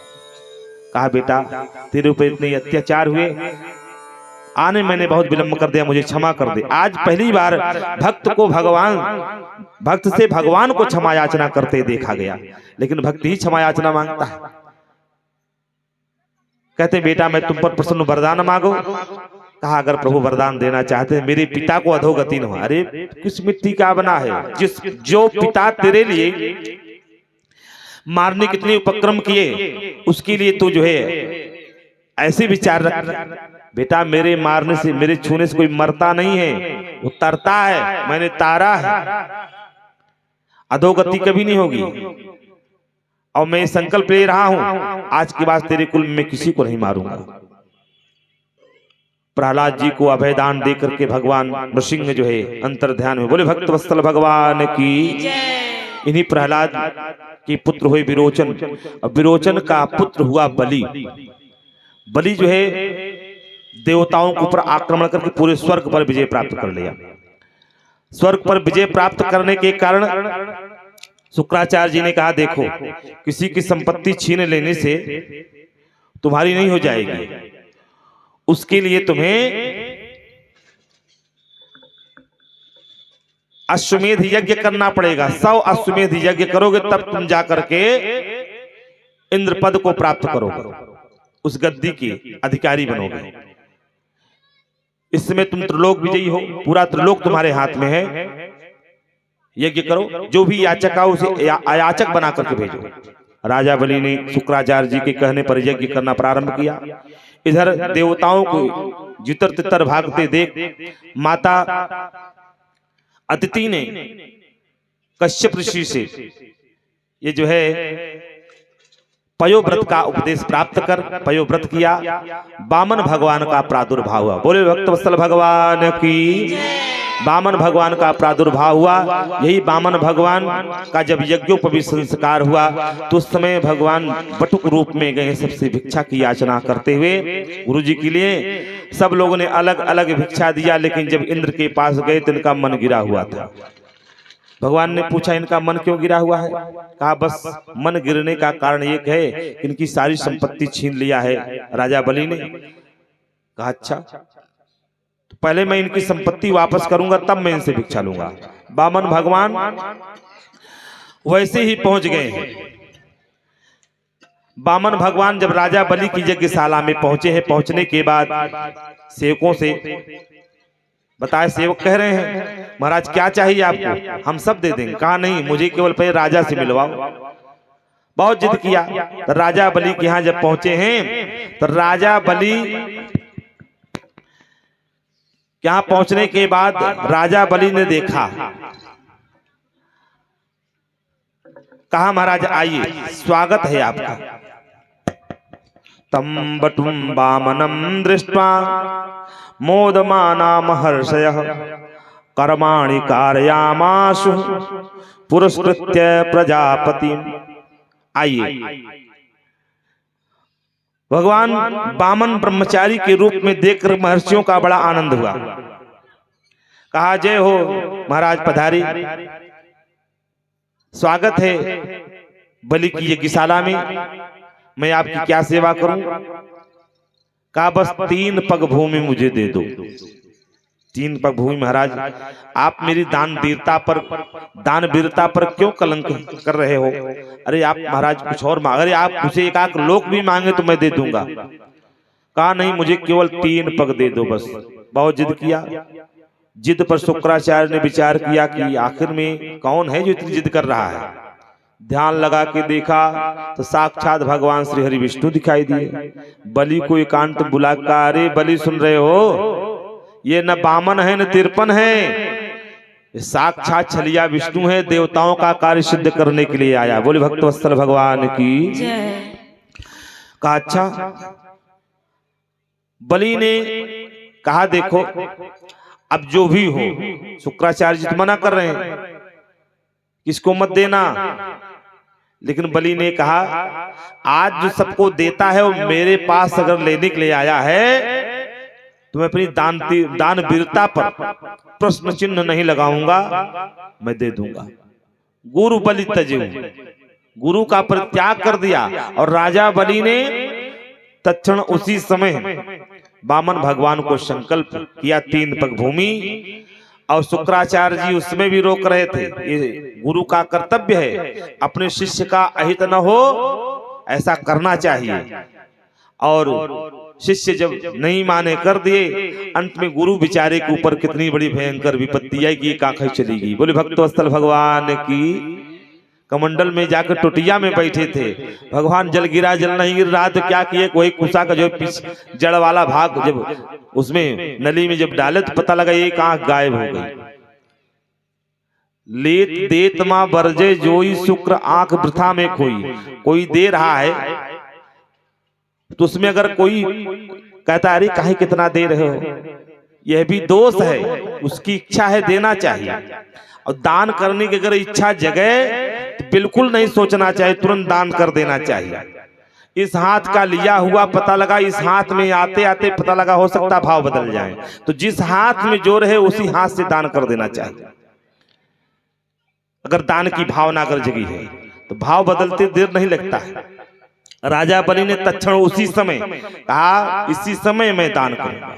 कहा बेटा तेरे ऊपर इतने अत्याचार हुए, आने मैंने बहुत विलंब कर दिया, मुझे क्षमा कर दे। आज पहली बार भक्त से भगवान को क्षमा याचना करते देखा गया, लेकिन भक्त ही क्षमा याचना मांगता है। कहते बेटा मैं तुम पर प्रसन्न वरदान मांगो। कहा अगर प्रभु वरदान देना चाहते हैं मेरे पिता को अधोगति न हो। अरे किस मिट्टी का बना है, जो पिता तेरे लिए मारने कितने उपक्रम किए, उसके लिए तू जो है ऐसे विचार रख। बेटा मेरे मारने से, मेरे छूने से कोई मरता नहीं है, वो तरता है, मैंने तारा है। अधोगति कभी नहीं होगी। और मैं संकल्प ले रहा हूं आज के बाद तेरे कुल में किसी को नहीं मारूंगा। प्रहलाद जी को अभयदान देकर के भगवान नृसिंह जो है अंतर ध्यान में। बोले भक्तवत्सल भगवान की। इन्हीं प्रहलाद के पुत्र हुए विरोचन, और विरोचन का पुत्र हुआ बलि। बलि जो है देवताओं के ऊपर आक्रमण करके पूरे स्वर्ग पर विजय प्राप्त कर लिया। स्वर्ग पर विजय प्राप्त करने के कारण शुक्राचार्य जी ने कहा देखो किसी की संपत्ति छीन लेने से तुम्हारी नहीं हो जाएगी, उसके लिए तुम्हें अश्वमेध यज्ञ करना पड़ेगा। 100 अश्वमेध यज्ञ करोगे तब तुम जाकर के इंद्र पद को प्राप्त करोगे, उस गद्दी के अधिकारी बनोगे। इस समय तुम त्रिलोक विजयी हो, पूरा त्रिलोक तुम्हारे हाथ में है। यज्ञ करो, जो भी याचक आओ उसे अयाचक बना करके भेजो। राजा बलि ने शुक्राचार्य जी के कहने पर यज्ञ करना प्रारंभ किया। इधर देवताओं को जितर तितर भागते देख माता अदिति ने कश्यप ऋषि से ये जो है पयोव्रत का उपदेश प्राप्त कर पयोव्रत किया। वामन भगवान का प्रादुर्भाव हुआ। बोले भक्तवत्सल भगवान की। वामन भगवान का प्रादुर्भाव हुआ। यही वामन भगवान का जब यज्ञोपवीत संस्कार हुआ तो उस समय भगवान बटुक रूप में गए, सबसे भिक्षा की याचना करते हुए गुरु जी के लिए। सब लोगों ने अलग अलग भिक्षा दिया, लेकिन जब इंद्र के पास गए तो इनका मन गिरा हुआ था। भगवान ने पूछा इनका मन क्यों गिरा हुआ है। कहा बस मन गिरने का कारण एक है, इनकी सारी संपत्ति छीन लिया है राजा बलि ने। कहा अच्छा, तो पहले मैं इनकी संपत्ति वापस करूंगा तब मैं इनसे भिक्षा लूंगा। वामन भगवान वैसे ही पहुंच गए हैं। वामन भगवान जब राजा बलि की यज्ञशाला में पहुंचे हैं, पहुंचने के बाद सेवकों से बताए सेवक कह रहे हैं महाराज क्या चाहिए आपको, हम सब दे देंगे। कहा नहीं, मुझे केवल पहले राजा से मिलवाओ। बहुत जिद किया। तो राजा बलि के यहाँ जब पहुंचे हैं तो राजा बलि यहाँ पहुंचने के बाद राजा बलि ने देखा, कहा महाराज आइए, स्वागत है आपका। तम बटुम वामनम दृष्ट्वा मोदमाना महर्षयः कर्माणि कारयामाशु पुरस्कृत्य प्रजापति। आइए, भगवान वामन ब्रह्मचारी के रूप में देखकर महर्षियों का बड़ा आनंद हुआ। कहा जय हो महाराज पधारी, स्वागत है बलि की यज्ञशाला में, मैं आपकी क्या सेवा करूं। कहा बस 3 पग भूमि मुझे दे दो। 3 पग भूमि महाराज, आप मेरी दान वीरता पर क्यों कलंक कर रहे हो। अरे आप महाराज कुछ और मांग, अरे आप मुझे एक आध लोक भी मांगे तो मैं दे दूंगा। कहा नहीं, मुझे केवल 3 पग दे दो बस। बहुत जिद किया। जिद पर शुक्राचार्य ने विचार किया कि आखिर में कौन है जो इतनी जिद कर रहा है। ध्यान लगा के देखा तो साक्षात भगवान श्री हरि विष्णु दिखाई दिए। बलि को एकांत बुला कर, अरे बलि सुन रहे हो, ये न वामन है न तिरपन है, ये साक्षात छलिया विष्णु है, देवताओं का कार्य सिद्ध करने के लिए आया। बोले भक्तवत्सल भगवान की जय। कहा अच्छा। बलि ने कहा देखो अब जो भी हो, शुक्राचार्य जी तो मना कर रहे हैं किसको मत देना, लेकिन बलि ने कहा आज जो सबको देता है वो मेरे पास अगर लेने के लिए आया है तो मैं अपनी दान वीरता पर प्रश्न चिन्ह नहीं लगाऊंगा, मैं दे दूंगा। गुरु बलि तजु, गुरु का परित्याग कर दिया। और राजा बलि ने तत्क्षण उसी समय वामन भगवान को संकल्प किया 3 पग भूमि। और शुक्राचार्य जी उसमें भी रोक रहे थे, ये गुरु का कर्तव्य है, अपने शिष्य का अहित न हो ऐसा करना चाहिए। और शिष्य जब नहीं माने कर दिए, अंत में गुरु बिचारे के ऊपर कितनी बड़ी भयंकर विपत्ति आई कि काखई चली गई। बोले भक्तवत्सल भगवान की। कमंडल में जाकर टोटिया में बैठे थे, भगवान जल गिरा, जल नहीं गिर रहा तो क्या किए, कोई कुसा का जो जड़ वाला भाग जब उसमें नली में जब डाले तो पता लगा एक आंख गायब हो गई। लेत देत मां बरजे जोई शुक्र आंख वृथा में खोई। कोई दे रहा है तो उसमें अगर कोई कहता है अरे काहे कितना दे रहे हो, यह भी दोष है। उसकी इच्छा है, देना चाहिए। और दान करने की अगर इच्छा जगे तो बिल्कुल नहीं सोचना चाहिए, तुरंत दान कर देना चाहिए। इस हाथ का लिया हुआ पता लगा, इस हाथ में आते आते पता लगा हो सकता भाव बदल जाए, तो जिस हाथ में जो रहे उसी हाथ से दान कर देना चाहिए। अगर दान की भावना अगर जगी है तो भाव बदलते देर नहीं लगता है। राजा बलि ने तत्क्षण उसी समय कहा इसी समय मैं दान करूंगा।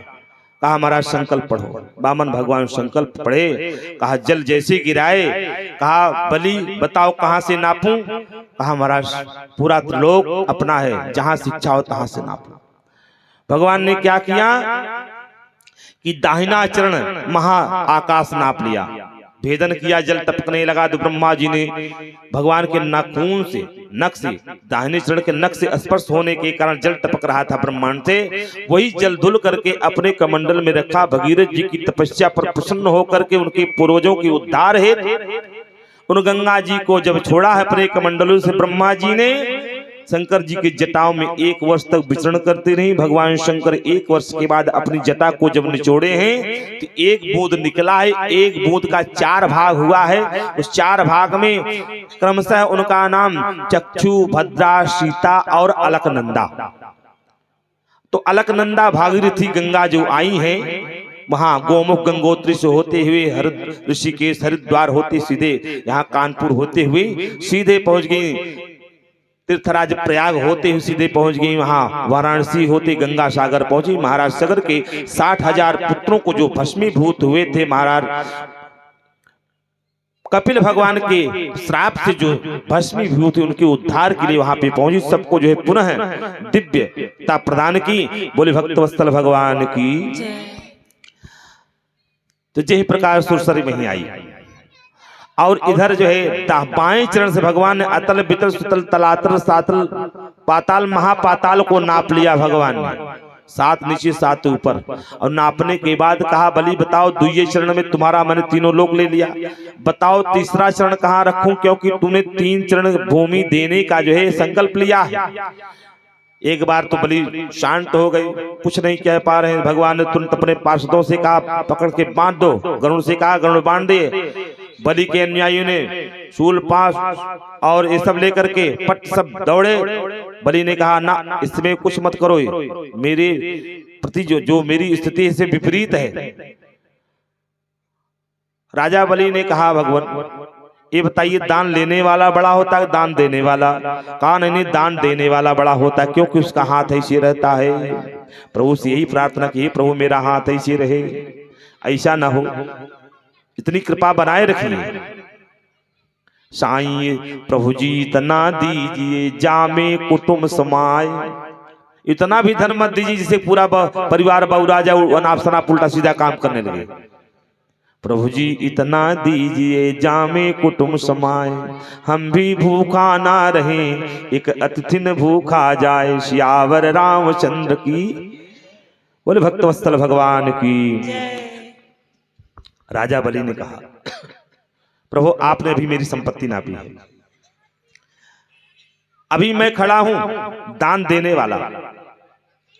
कहा महाराज संकल्प पढ़ो। वामन भगवान संकल्प पढ़े। कहा जल जैसे गिराए, कहा बलि बताओ कहां से नापूं। कहा महाराज पूरा त्रिलोक अपना है, जहां से इच्छा हो तहां से नापो। भगवान ने क्या किया कि दाहिना चरण महा आकाश नाप लिया, भेदन किया, जल टपकने लगा। तो ब्रह्मा जी ने भगवान के नाखून से, नख से, दाहिने चरण के नख से स्पर्श होने के कारण जल टपक रहा था ब्रह्मांड से, वही जल धुल करके अपने कमंडल में रखा। भगीरथ जी की तपस्या पर प्रसन्न होकर के उनके पूर्वजों की उद्धार हेतु उन गंगा जी को जब छोड़ा है अपने कमंडलों से, ब्रह्मा जी ने शंकर जी की जटाओं में 1 वर्ष तक विचरण करते रहे। भगवान शंकर 1 वर्ष के बाद अपनी जटा को जब निचोड़े हैं तो 1 बूंद निकला है। 1 बूंद का 4 भाग हुआ है। उस 4 भाग में क्रमशः उनका नाम चक्षु, भद्रा, सीता और अलकनंदा। तो अलकनंदा भागीरथी गंगा जो आई हैं, वहां गोमुख गंगोत्री से होते हुए ऋषिकेश हरिद्वार होते सीधे यहाँ कानपुर होते हुए सीधे पहुंच गई, तीर्थराज प्रयाग होते हुए सीधे पहुंच गई, वहां वाराणसी होते गंगा सागर पहुंची। महाराज सागर के 60,000 पुत्रों को जो भस्मीभूत हुए थे, महाराज कपिल भगवान के श्राप से जो भस्मीभूत हुए, उनके उद्धार के लिए वहां पे पहुंची। सबको जो है पुनः दिव्यता प्रदान की। बोले भक्तवत्सल भगवान की। तो यही प्रकार सुरसरी वहीं आई। और इधर जो है बाएं चरण से भगवान ने अतल बितल सुतल तलातल सातल पाताल महापाताल को नाप लिया भगवान ने, 7 नीचे 7 ऊपर। और नापने के बाद कहा बलि बताओ दुइये चरण में तुम्हारा मैंने तीनों लोक ले लिया, बताओ तीसरा चरण कहाँ रखूं, क्योंकि तूने 3 चरण भूमि देने का जो है संकल्प लिया है। एक बार तो बलि शांत हो गई, कुछ नहीं कह पा रहे हैं। भगवान ने तुरंत अपने पार्षदों से कहा पकड़ के बांध दो, गरुड़ से कहा गरुड़ बांध दे। बलि के अनुयायियों ने शूल पास और ये सब लेकर के पट सब दौड़े। बलि ने कहा ना, इसमें कुछ मत करो, मेरे प्रति जो मेरी स्थिति से विपरीत है। राजा बलि ने कहा भगवान ये बताइए दान लेने वाला बड़ा होता है दान देने वाला? कहा नहीं, दान देने वाला बड़ा होता है, क्योंकि उसका हाथ ऐसे रहता है। प्रभु से यही प्रार्थना की, प्रभु मेरा हाथ ऐसे रहे, ऐसा ना हो, इतनी कृपा बनाए रखिए। साईं प्रभु जी इतना दीजिए जामे कुटुंब समाए, इतना भी धन मत दीजिए जिसे पूरा परिवार बहुरा जाए, अनापसना उल्टा सीधा काम करने लगे। प्रभु जी इतना दीजिए जामे कुटुंब समाए, हम भी भूखा ना रहे, एक अतिथि न भूखा जाए, सियावर रामचंद्र की बोले भक्तवत्सल भगवान की। राजा बलि ने कहा प्रभु आपने अभी मेरी संपत्ति नापी है, अभी मैं खड़ा हूं दान देने वाला,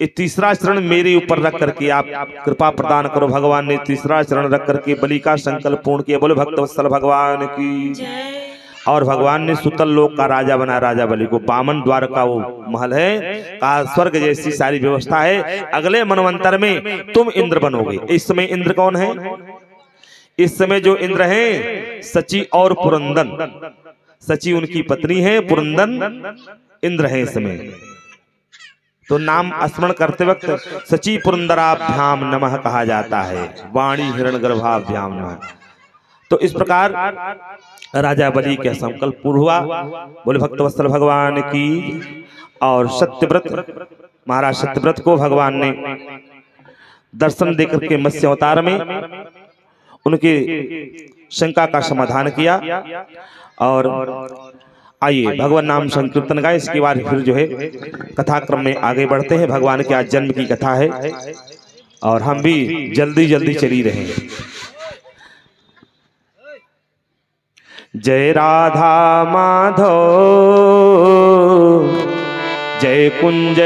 ये तीसरा चरण मेरे ऊपर रख करके आप कृपा प्रदान करो। भगवान ने तीसरा चरण रख करके बलि का संकल्प पूर्ण किया। बोले भक्तवत्सल भगवान की। और भगवान ने सुतल लोक का राजा बनाया राजा बलि को। बामन द्वार का वो महल है, कहा स्वर्ग जैसी सारी व्यवस्था है, अगले मनवंतर में तुम इंद्र बनोगे। इस समय इंद्र कौन है? इस समय जो इंद्र है सची और पुरंदन, सची उनकी पत्नी है, पुरंदन इंद्र है इस समय। तो नाम स्मरण करते वक्त सची पुरंदराभ्याम नमः कहा जाता है, वाणी हिरण गर्भाभ्याम नमः। तो इस प्रकार राजा बलि का संकल्प पूर्ण हुआ। बोले भक्तवत्सल भगवान की। और सत्यव्रत महाराज सत्यव्रत को भगवान ने दर्शन देकर के मत्स्य अवतार में उनके शंका का समाधान किया। और आइए भगवान नाम संकीर्तन गाए, इसके बाद फिर जो है कथा क्रम में आगे बढ़ते हैं। भगवान के आज जन्म की कथा है और हम भी जल्दी जल्दी चली रहे हैं। जय राधा माधव जय कुंज